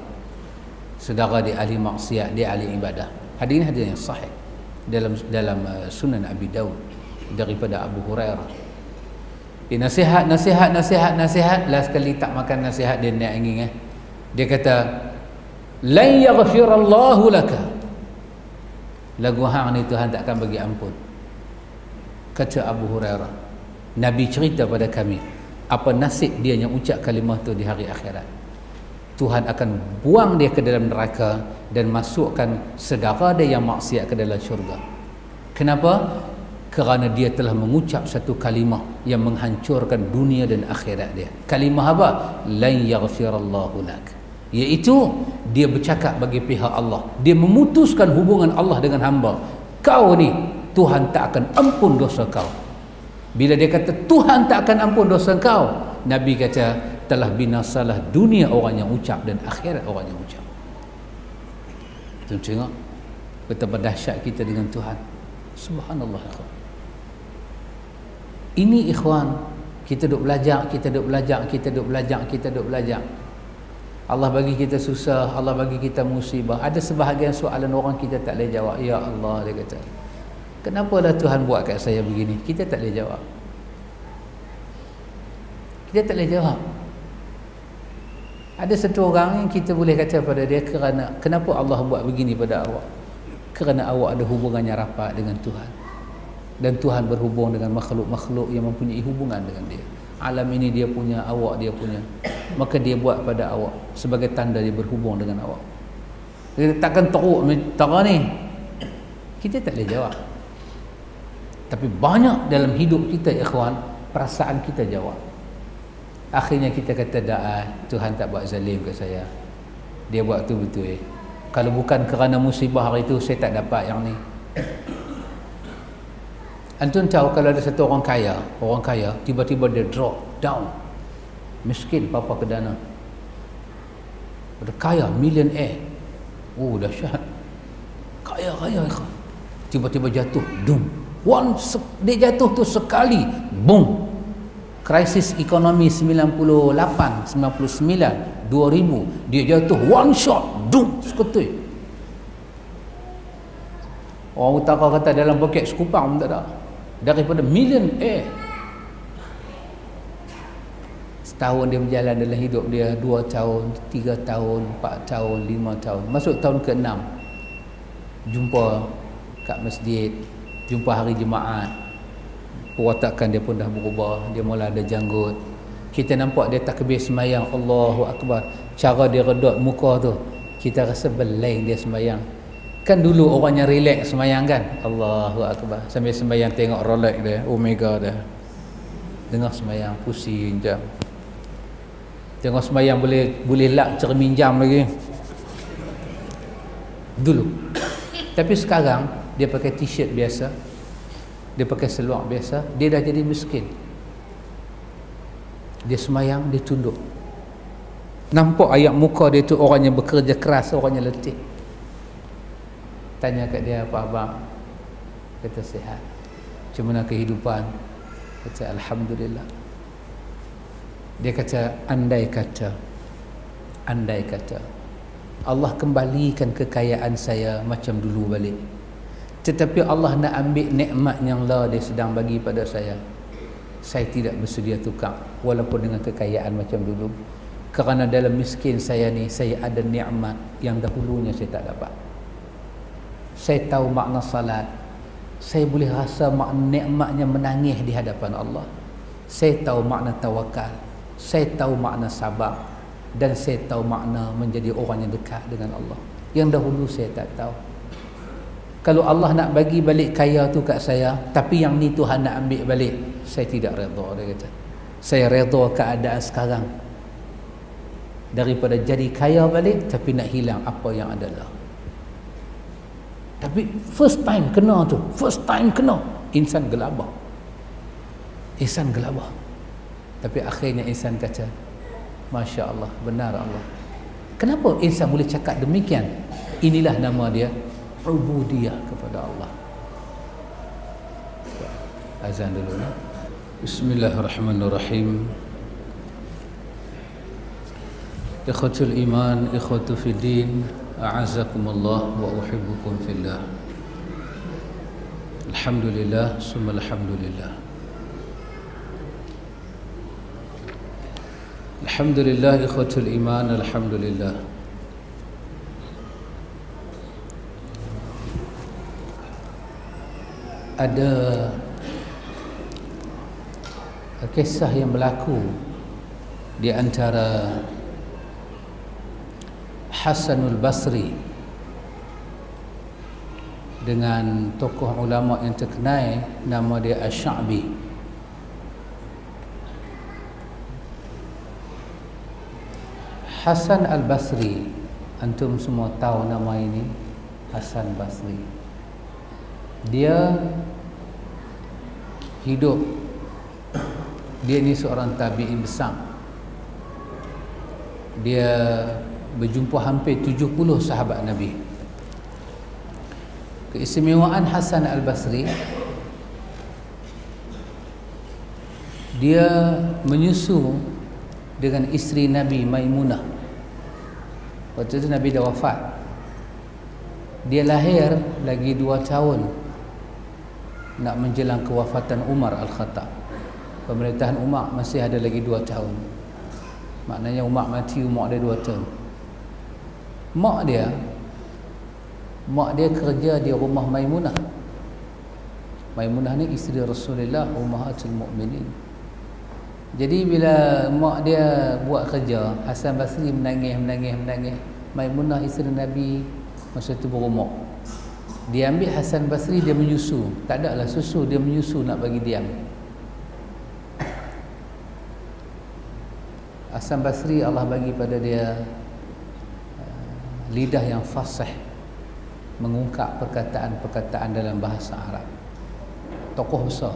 ahli maksiat, dia ahli ibadah. Hadis ini hadis yang sahih dalam Sunan Abi Daud daripada Abu Hurairah. Dia nasihat, last sekali tak makan nasihat, dia naik angin. Dia kata, lan yaghfirallahu laka, lagu hang ni Tuhan tak akan bagi ampun. Kata Abu Hurairah, Nabi cerita pada kami apa nasib dia yang ucap kalimah tu di hari akhirat. Tuhan akan buang dia ke dalam neraka dan masukkan saudara dia yang maksiat ke dalam syurga. Kenapa? Kerana dia telah mengucap satu kalimah yang menghancurkan dunia dan akhirat dia. Kalimah apa? Lan yaghfirallahu lak. Iaitu dia bercakap bagi pihak Allah. Dia memutuskan hubungan Allah dengan hamba. Kau ni Tuhan tak akan ampun dosa kau. Bila dia kata Tuhan tak akan ampun dosa kau, Nabi kata telah binasalah dunia orang yang ucap dan akhirat orang yang ucap. Tengok betapa dahsyat kita dengan Tuhan. Subhanallah. Ini ikhwan, kita duk belajar. Allah bagi kita susah, Allah bagi kita musibah. Ada sebahagian soalan orang kita tak boleh jawab. Ya Allah, dia kata, kenapalah Tuhan buat kat saya begini? Kita tak boleh jawab. Ada satu orang yang kita boleh kata pada dia, kerana kenapa Allah buat begini pada awak? Kerana awak ada hubungannya rapat dengan Tuhan. Dan Tuhan berhubung dengan makhluk-makhluk yang mempunyai hubungan dengan dia. Alam ini dia punya, awak dia punya. Maka dia buat pada awak sebagai tanda dia berhubung dengan awak. Dia takkan teruk cara ni. Kita tak boleh jawab. Tapi banyak dalam hidup kita, ikhwan, perasaan kita jawab. Akhirnya kita kata, Tuhan tak buat zalim ke saya. Dia buat tu betul. Kalau bukan kerana musibah hari itu, saya tak dapat yang ni. Antum tahu kalau ada satu orang kaya, tiba-tiba dia drop down, miskin, papa ke dana. Ada kaya, millionaire. Oh, dahsyat. Kaya ikhwan. tiba-tiba jatuh, dum. Dia jatuh tu sekali, boom. Krisis ekonomi 98, 99, 2000, dia jatuh one shot, dum, seketui. Orang utara kata dalam poket sekupang pun tak ada. Daripada millionaire. Setahun dia berjalan dalam hidup dia, 2 tahun, 3 tahun, 4 tahun, 5 tahun. Masuk tahun ke-6. Jumpa kat masjid, jumpa hari Jumaat. Perwatakan dia pun dah berubah, dia mula ada janggut. Kita nampak dia takbir semayang, Allahu Akbar. Cara dia redut muka tu, kita rasa beleng dia semayang. Kan dulu orang yang relax semayang kan, Allahu Akbar. Sambil semayang tengok Rolex dia, Omega dia. Dengar semayang, pusing jam. Tengok semayang boleh lak cermin jam lagi. Dulu. Tapi sekarang dia pakai t-shirt biasa, dia pakai seluar biasa, dia dah jadi miskin. Dia semayang, dia tunduk. Nampak ayat muka dia tu orang yang bekerja keras, orang yang letih. Tanya kat dia, apa abang? Kata sihat. Macam mana kehidupan? Kata alhamdulillah. Dia kata andai kata Allah kembalikan kekayaan saya macam dulu balik, tetapi Allah nak ambil nikmat yang lah dia sedang bagi pada saya tidak bersedia tukar walaupun dengan kekayaan macam dulu. Kerana dalam miskin saya ni, saya ada nikmat yang dahulunya saya tak dapat. Saya tahu makna salat, saya boleh rasa makna nikmatnya menangis di hadapan Allah. Saya tahu makna tawakal, saya tahu makna sabar, dan saya tahu makna menjadi orang yang dekat dengan Allah. Yang dahulu saya tak tahu. Kalau Allah nak bagi balik kaya tu kat saya, tapi yang ni Tuhan nak ambil balik, saya tidak redha, dia kata. Saya redha keadaan sekarang daripada jadi kaya balik tapi nak hilang apa yang adalah. Tapi first time kena, insan gelabah. Tapi akhirnya insan kata, Masya Allah, benar Allah. Kenapa insan boleh cakap demikian? Inilah nama dia, ubudiyah kepada Allah. Azan dulu ya. Bismillahirrahmanirrahim. Ikhwatul iman, ikhwatu fiddin, a'azakumullah wa uhibbukum fillah. Alhamdulillah, summa alhamdulillah. Alhamdulillah ikhwatul iman, alhamdulillah. Ada kisah yang berlaku di antara Hasanul Basri dengan tokoh ulama yang terkenal, nama dia Asy-Sya'bi. Hasan Al-Basri, antum semua tahu nama ini, Hasan Basri. Dia hidup, dia ni seorang tabi'in besar. Dia berjumpa hampir 70 sahabat Nabi. Keistimewaan Hasan Al-Basri, dia menyusu dengan isteri Nabi Maimunah. Waktu itu Nabi dah wafat. Dia lahir lagi 2 tahun nak menjelang kewafatan Umar Al-Khattab. Pemerintahan Umar masih ada lagi 2 tahun. Maknanya Umar mati, umur dia 2 tahun. Mak dia kerja di rumah Maimunah. Maimunah ni isteri Rasulullah, Ummahatul Mukminin. Jadi bila mak dia buat kerja, Hasan Basri menangis. Maimunah isteri Nabi masa tu berumur. Dia ambil Hasan Basri, dia menyusu. Tak ada lah susu, dia menyusu nak bagi diam. Hasan Basri Allah bagi pada dia lidah yang fasih, mengungkap perkataan-perkataan dalam bahasa Arab. Tokoh besar.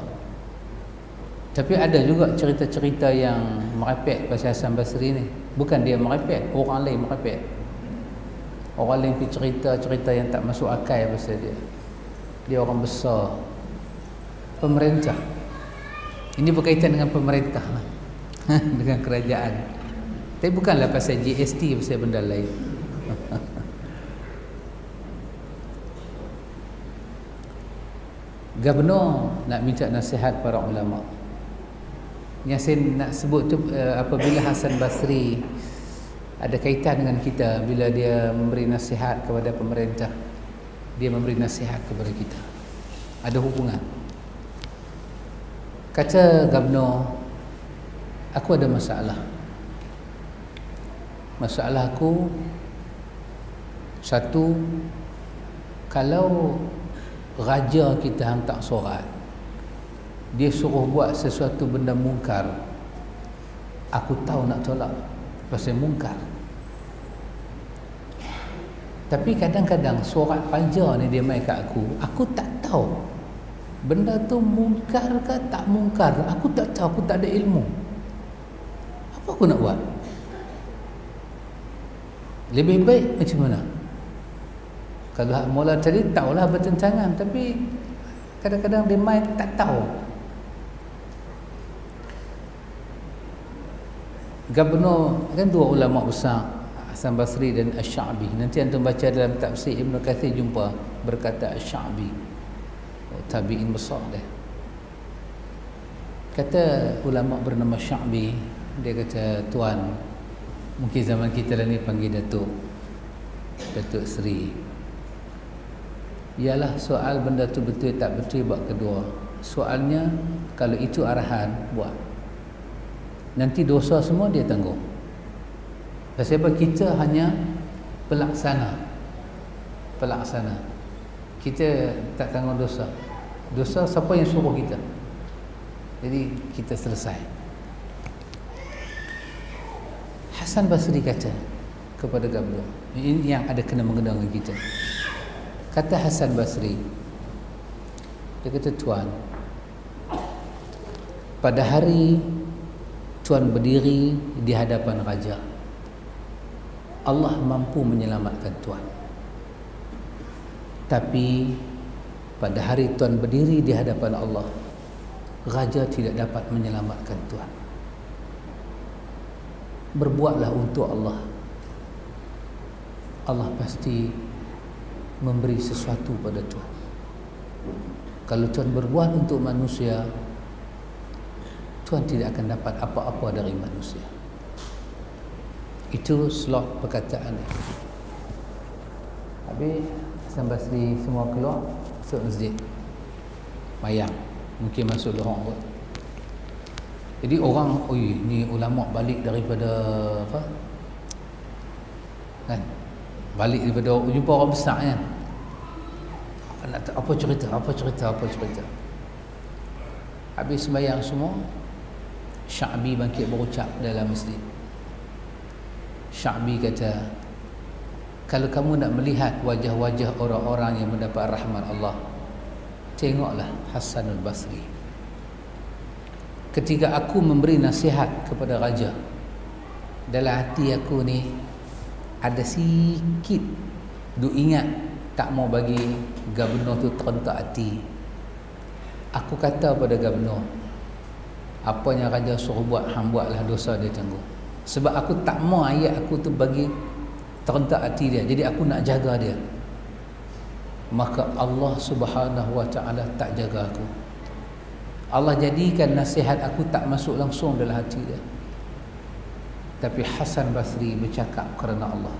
Tapi ada juga cerita-cerita yang merepek pasal Hasan Basri ni. Bukan dia merepek, orang lain merepek. Orang lain pergi cerita-cerita yang tak masuk akal pasal dia. Dia orang besar pemerintah. Ini berkaitan dengan pemerintah lah. Dengan kerajaan. Tapi bukanlah pasal GST, pasal benda lain. Gubernur nak minta nasihat para ulama. Yang saya nak sebut tu apabila Hasan Basri ada kaitan dengan kita, bila dia memberi nasihat kepada pemerintah, dia memberi nasihat kepada kita, ada hubungan. Kata Gubernur, aku ada masalah. Masalah aku satu, kalau raja kita hantar surat, dia suruh buat sesuatu benda mungkar, aku tahu nak tolak pasal mungkar. Tapi kadang-kadang surat raja ni dia mai kat aku tak tahu benda tu mungkar ke tak mungkar. Aku tak tahu, aku tak ada ilmu. Apa aku nak buat? Lebih baik macam mana? Kalau hak mula tadi tahulah bertentangan, tapi kadang-kadang dia mai tak tahu. Gubernur kan dua ulama besar, Hasan Basri dan Asy-Sya'bi. Nanti antum baca dalam tafsir Ibn Kathir jumpa berkata Asy-Sya'bi, tabi'in besar dia. Kata ulama bernama Sya'bi, dia kata, tuan, mungkin zaman kita lah ni panggil Datuk Seri, ialah soal benda tu betul tak betul bab kedua. Soalnya kalau itu arahan buat, nanti dosa semua dia tanggung. Sebab kita hanya pelaksana. Kita tak tanggung dosa. Dosa siapa yang suruh kita. Jadi kita selesai. Hasan Basri kata kepada Gubernur, ini yang ada kena-mengena dengan kita. Kata Hasan Basri, dia kata, tuan, pada hari tuan berdiri di hadapan raja, Allah mampu menyelamatkan tuan. Tapi pada hari tuan berdiri di hadapan Allah, raja tidak dapat menyelamatkan tuan. Berbuatlah untuk Allah. Allah pasti memberi sesuatu pada tuan. Kalau tuan berbuat untuk manusia, tuan tidak akan dapat apa-apa dari manusia. Itu slot perkataan dia. Habis Hasan Basri semua keluar masuk masjid, mayang, mungkin masuk lorong kot. Jadi orang, oi, ni ulama balik daripada apa? Kan? Balik daripada jumpa orang besar kan. Apa cerita? Habis sembahyang semua, Sya'bi bangkit berucap dalam masjid. Sya'bi kata, kalau kamu nak melihat wajah-wajah orang-orang yang mendapat rahmat Allah, tengoklah Hasanul Basri. Ketika aku memberi nasihat kepada raja, dalam hati aku ni ada sikit duk ingat tak mau bagi Gubernur tu terentak hati. Aku kata pada Gubernur, apa yang raja suruh buat, hang buatlah, dosa dia tanggung. Sebab aku tak mau ayat aku tu bagi terentak hati dia, jadi aku nak jaga dia. Maka Allah Subhanahu Wa Ta'ala tak jaga aku. Allah jadikan nasihat aku tak masuk langsung dalam hati dia. Tapi Hasan Basri bercakap kerana Allah,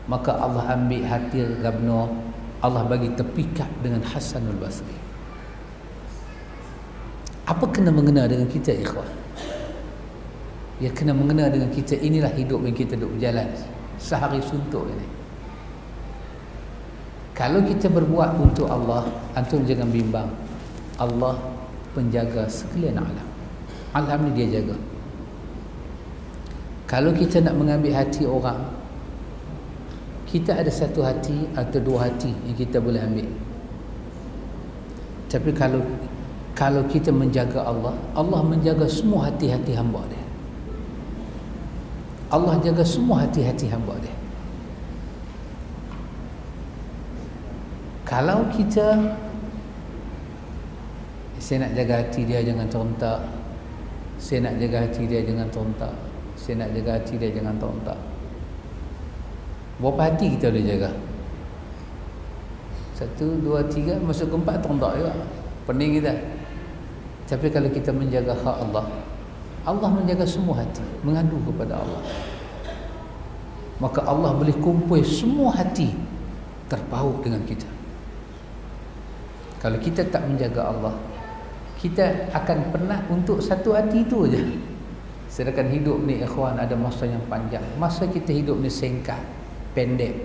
maka Allah ambil hati Gubernur, Allah bagi terpikat dengan Hasanul Basri. Apa kena mengena dengan kita, ikhwan? Ya, kena mengena dengan kita. Inilah hidup yang kita duduk berjalan sehari suntuk ini. Kalau kita berbuat untuk Allah, antum jangan bimbang, Allah penjaga sekalian alam. Alam ni dia jaga. Kalau kita nak mengambil hati orang, kita ada satu hati atau dua hati yang kita boleh ambil. Tapi kalau kita menjaga Allah, Allah menjaga semua hati-hati hamba dia. Allah jaga semua hati-hati hamba dia. Kalau kita Saya nak jaga hati dia jangan terontak. Saya nak jaga hati dia jangan terontak. Saya nak jaga hati dia jangan terontak. Berapa hati kita boleh jaga? 1, 2, 3, masuk ke 4 terontak juga. Pening kita. Tapi kalau kita menjaga hak Allah, Allah menjaga semua hati, mengadu kepada Allah. Maka Allah boleh kumpul semua hati terpaut dengan kita. Kalau kita tak menjaga Allah, kita akan penat untuk satu hati itu aja. Sedangkan hidup ni ikhwan ada masa yang panjang. Masa kita hidup ni singkat, pendek,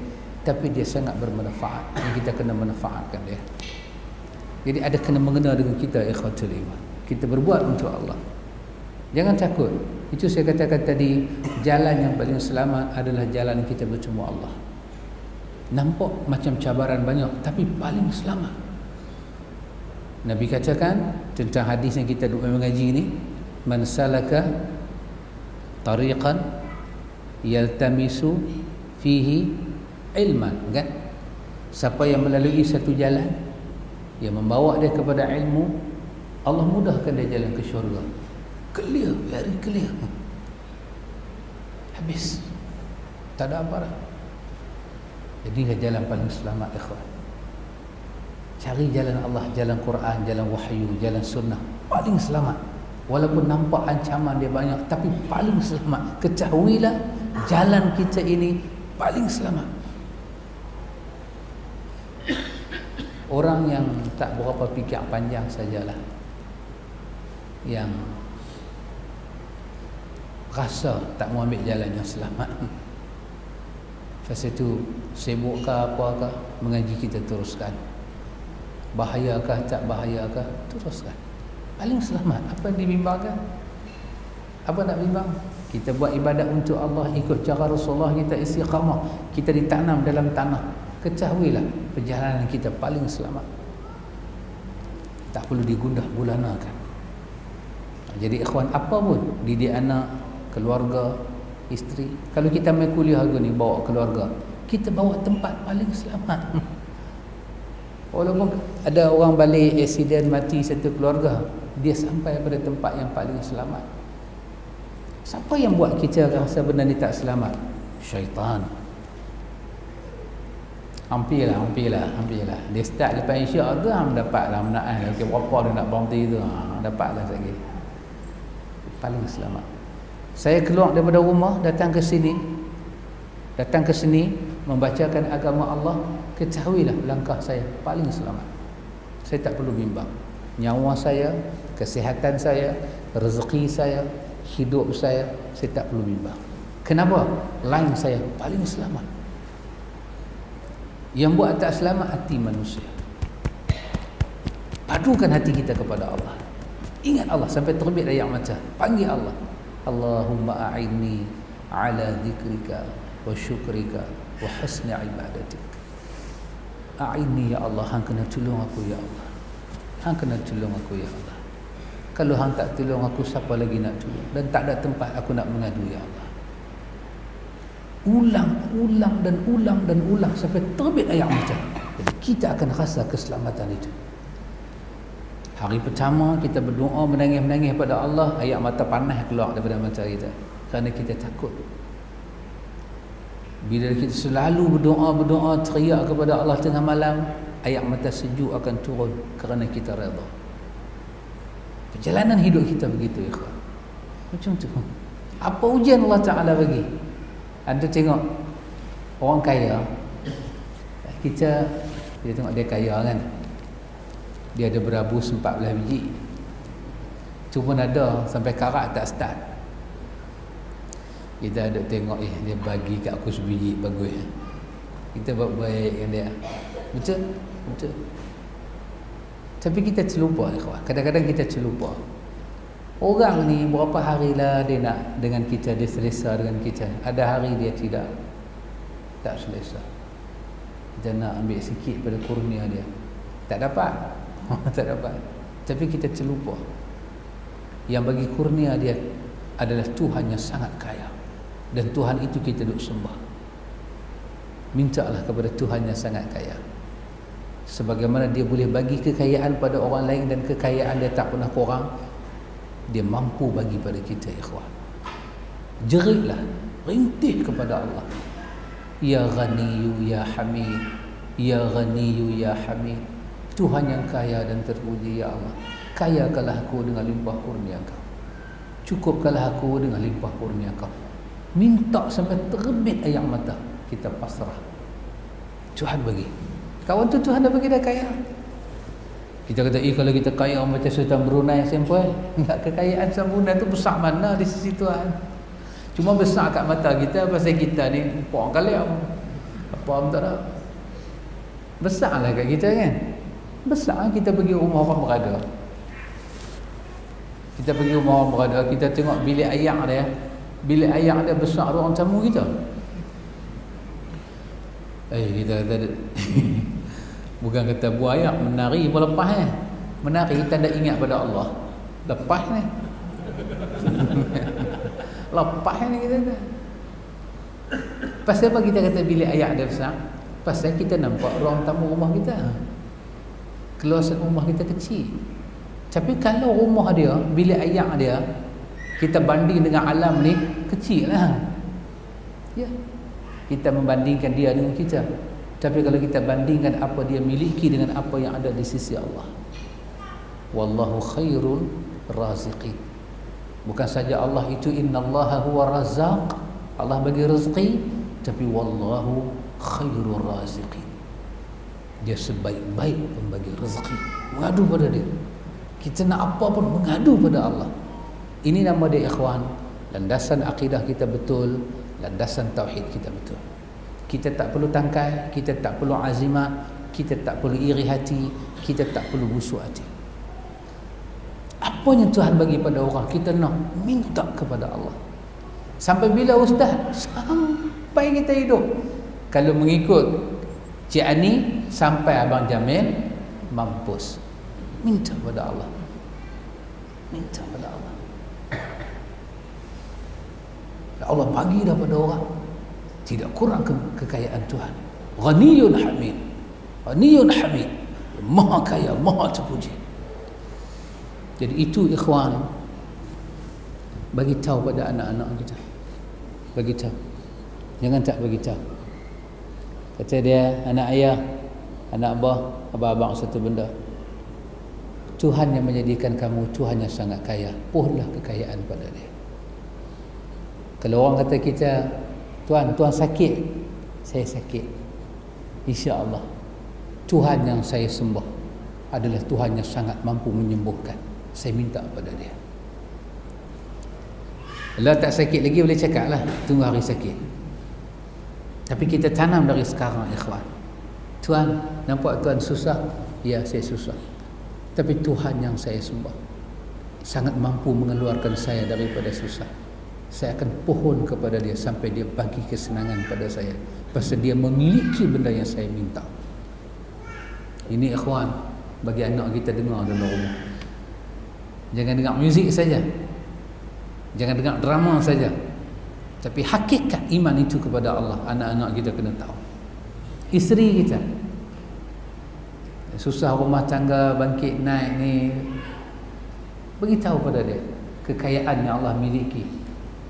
tapi dia sangat bermanfaat. Kita kena manfaatkan dia. Jadi ada kena mengena dengan kita ikhwatul iman. Kita berbuat untuk Allah. Jangan takut. Itu saya katakan tadi, jalan yang paling selamat adalah jalan kita bertemu Allah. Nampak macam cabaran banyak, tapi paling selamat. Nabi katakan tentang hadis yang kita duk mengaji ni, man salaka tariqan yaltamisu fihi ilman, kan? Siapa yang melalui satu jalan yang membawa dia kepada ilmu, Allah mudahkan dia jalan ke syurga. Clear, very clear. Habis. Tak ada apa dah. Jadi jalan paling selamat ikhwan. Cari jalan Allah, jalan Quran, jalan wahyu, jalan sunnah, paling selamat. Walaupun nampak ancaman dia banyak, tapi paling selamat. Ketahuilah jalan kita ini paling selamat. Orang yang tak berapa fikir panjang sajalah yang rasa tak mau ambil jalan yang selamat. Pasal itu sibuk ke apakah, mengaji kita teruskan. Bahayakah tak bahayakah, teruskan. Paling selamat. Apa yang dibimbangkan? Apa nak bimbang? Kita buat ibadat untuk Allah, ikut cara Rasulullah, kita istiqamah, kita ditanam dalam tanah. Ketahuilah perjalanan kita paling selamat. Tak perlu digundah gulanakan. Jadi ikhwan, apa pun didik anak, keluarga, isteri, kalau kita main kuliah harga ni bawa keluarga, kita bawa tempat paling selamat. Walaupun ada orang balik aksiden mati satu keluarga, dia sampai pada tempat yang paling selamat. Siapa yang buat kita rasa benda ni tak selamat? Syaitan. Hampirlah. Dia start lepas isyak ke, dapatlah menaan. Okay, berapa dia nak berhenti tu, dapatlah lagi. Paling selamat. Saya keluar daripada rumah, datang ke sini membacakan agama Allah, ketahuilah langkah saya paling selamat. Saya tak perlu bimbang. Nyawa saya, kesihatan saya, rezeki saya, hidup saya tak perlu bimbang. Kenapa? Line saya paling selamat. Yang buat tak selamat hati manusia. Padukan hati kita kepada Allah. Ingat Allah sampai terbit air mata. Panggil Allah. Allahumma a'inni ala dzikrika wa syukrika wa husni ibadatik. A'inni ya Allah, hang kena tolong aku ya Allah. Hang kena tolong aku ya Allah. Kalau hang tak tolong aku, siapa lagi nak tolong? Dan tak ada tempat aku nak mengadu ya Allah. Ulang dan ulang sampai terbit air mata. Jadi kita akan rasa keselamatan itu. Hari pertama kita berdoa, menangis pada Allah, air mata panas keluar daripada mata kita kerana kita takut. Bila kita selalu berdoa teriak kepada Allah tengah malam, air mata sejuk akan turun kerana kita redha. Perjalanan hidup kita begitu ikhwan. Macam tu. Apa ujian Allah Ta'ala bagi? Anda tengok orang kaya, dia tengok dia kaya kan, dia ada berabus 14 biji, tu pun ada sampai karat tak start. Kita ada tengok dia bagi kat aku sebiji, bagus. Kita buat baik dengan dia, betul. Tapi kita terlupa ikhwan. Kadang-kadang kita terlupa. Orang ni berapa harilah dia nak dengan kita, dia selesa dengan kita. Ada hari dia tak selesa. Kita nak ambil sikit pada kurnia dia, tak dapat. Tak dapat. Tapi kita terlupa yang bagi kurnia dia adalah Tuhan yang sangat kaya. Dan Tuhan itu kita duk sembah. Mintalah kepada Tuhan yang sangat kaya. Sebagaimana dia boleh bagi kekayaan pada orang lain dan kekayaan dia tak pernah kurang, dia mampu bagi pada kita, ikhwan. Jeritlah, rintih kepada Allah. Ya Ghaniyu Ya Hamid, Ya Ghaniyu Ya Hamid. Tuhan yang kaya dan terpuji, ya Allah, kayakanlah aku dengan limpah kurnia Kau, cukupkanlah aku dengan limpah kurnia Kau. Minta sampai terbit air mata, kita pasrah, Tuhan bagi. Kawan tu Tuhan dah bagi dah kaya. Kita kata, kalau kita kaya macam Sultan Brunei simple, enggak, kekayaan Sultan Brunei tu besar mana di sisi Tuhan. Cuma besar kat mata kita pasal kita ni puang kali apa tak ada. Besarlah kat kita kan. Besar kita pergi rumah orang berada. Kita pergi rumah orang berada, kita tengok bilik air dia. Bilik air dia besar ruang tamu kita. Kita kata bukan kata buaya menari pun lepas menari tanda ingat pada Allah. Lepas ni. Lepas ni kita kata. Pasal apa kita kata bilik air dia besar? Pasal kita nampak ruang tamu rumah kita. Keluasan rumah kita kecil. Tapi kalau rumah dia, bilik air dia, kita banding dengan alam ni, kecil lah. Ya. Kita membandingkan dia dengan kita. Tapi kalau kita bandingkan apa dia miliki dengan apa yang ada di sisi Allah, wallahu khairul raziqin. Bukan saja Allah itu innallaha huwa razzaq, Allah bagi rezeki, tapi wallahu khairul raziqin. Dia sebaik-baik pembagi rezeki. Mengadu pada dia. Kita nak apa pun mengadu pada Allah. Ini nama dia, ikhwan. Landasan akidah kita betul, landasan tauhid kita betul. Kita tak perlu tangkai, kita tak perlu azimat, kita tak perlu iri hati, kita tak perlu busuk hati. Apa yang Tuhan bagi pada orang, kita nak minta kepada Allah. Sampai bila ustaz? Sampai kita hidup. Kalau mengikut Cik Ani, sampai Abang Jamil mampus. Minta pada Allah. Minta pada Allah. Allah bagi dah pada orang, tidak kurang kekayaan Tuhan. Ghaniyun Hamid, Ghaniyun Hamid, maha kaya, maha terpuji. Jadi itu, ikhwan, bagi tahu pada anak-anak kita. Bagi tahu. Jangan tak bagi tahu. Kata dia, anak ayah, anak abah, abang-abang satu benda. Tuhan yang menjadikan kamu, Tuhan yang sangat kaya. Pohonlah kekayaan pada dia. Kalau orang kata kita, Tuhan sakit, saya sakit, insya-Allah Tuhan yang saya sembah adalah Tuhan yang sangat mampu menyembuhkan. Saya minta pada dia. Kalau tak sakit lagi boleh cakap lah, tunggu hari sakit. Tapi kita tanam dari sekarang, ikhwan. Tuhan, nampak Tuhan susah? Ya, saya susah. Tapi Tuhan yang saya sembah sangat mampu mengeluarkan saya daripada susah. Saya akan pohon kepada dia sampai dia bagi kesenangan pada saya. Pasal dia memiliki benda yang saya minta. Ini, ikhwan, bagi anak kita dengar dalam rumah. Jangan dengar muzik saja, jangan dengar drama saja, tapi hakikat iman itu kepada Allah, anak-anak kita kena tahu. Isteri kita susah rumah tangga bangkit naik ni, beritahu pada dia kekayaan yang Allah miliki.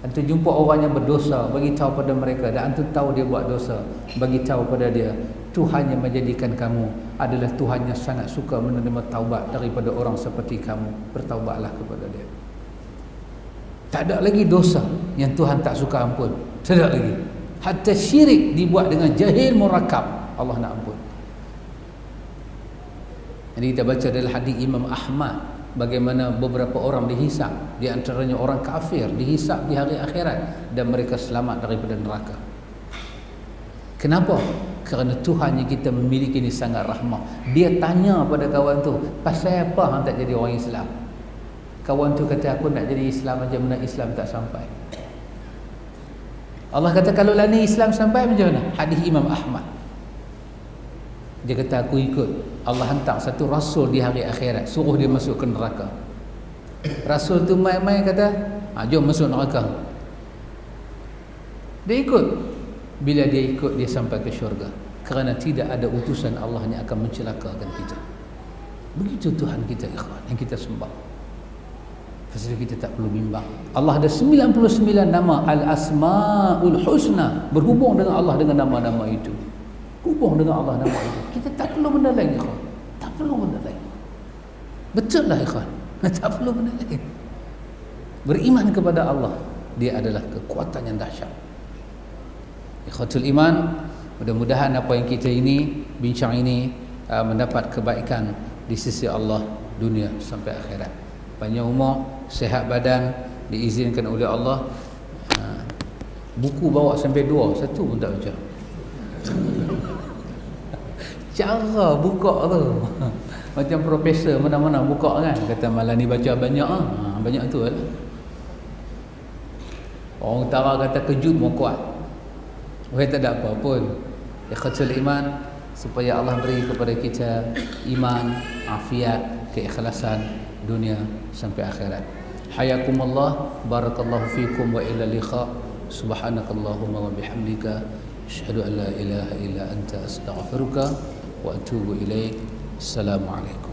Antum jumpa orang yang berdosa, bagi tahu pada mereka, dan antum tahu dia buat dosa, bagi tahu pada dia Tuhan yang menjadikan kamu adalah Tuhan yang sangat suka menerima taubat daripada orang seperti kamu. Bertaubatlah kepada dia. Tak ada lagi dosa yang Tuhan tak suka ampun. Tak ada lagi. Hatta syirik dibuat dengan jahil murakab, Allah nak ampun. Jadi kita baca dalam hadis Imam Ahmad, bagaimana beberapa orang dihisap, di antaranya orang kafir, dihisap di hari akhirat dan mereka selamat daripada neraka. Kenapa? Kerana Tuhan yang kita memiliki ini sangat rahmah. Dia tanya pada kawan tu, pasal apa hang tak jadi orang Islam? Kawan tu kata, aku nak jadi Islam macam mana Islam tak sampai. Allah kata, kalau lah ni Islam sampai macam mana? Hadis Imam Ahmad. Dia kata, aku ikut. Allah hantar satu rasul di hari akhirat, suruh dia masuk ke neraka. Rasul tu main-main kata, jom masuk neraka. Dia ikut. Bila dia ikut, dia sampai ke syurga. kerana tidak ada utusan Allah yang akan mencelakakan kita. Begitu Tuhan kita, ikhwan, yang kita sembah. Pasal kita tak perlu bimbang. Allah ada 99 nama, Al-Asma'ul Husna, berhubung dengan Allah dengan nama-nama itu. Hubung dengan Allah nama itu. Kita tak perlu benda lain, ikhwan. Tak perlu benda lain. Betul lah, ikhwan. Tak perlu benda lain. Beriman kepada Allah, dia adalah kekuatan yang dahsyat. Ikhwatul iman, mudah-mudahan apa yang kita ini bincang ini mendapat kebaikan di sisi Allah dunia sampai akhirat. Panjang umur, sihat badan, diizinkan oleh Allah. Buku bawa sampai 2, satu pun tak baca. Cara buka tu macam profesor mana-mana buka kan, kata malam ni baca banyak banyak tu lah. Orang utara kata kejut mau kuat. Tak ada apa pun. Ikhwatul iman, supaya Allah beri kepada kita iman, afiat, keikhlasan dunia sampai akhirat. Hayakumullah, barakallahu fikum wa ila liqa. Subhanakallahumma wa bihamdika asyhadu an la ilaha illa anta astaghfiruka wa atubu ilaik. Assalamualaikum.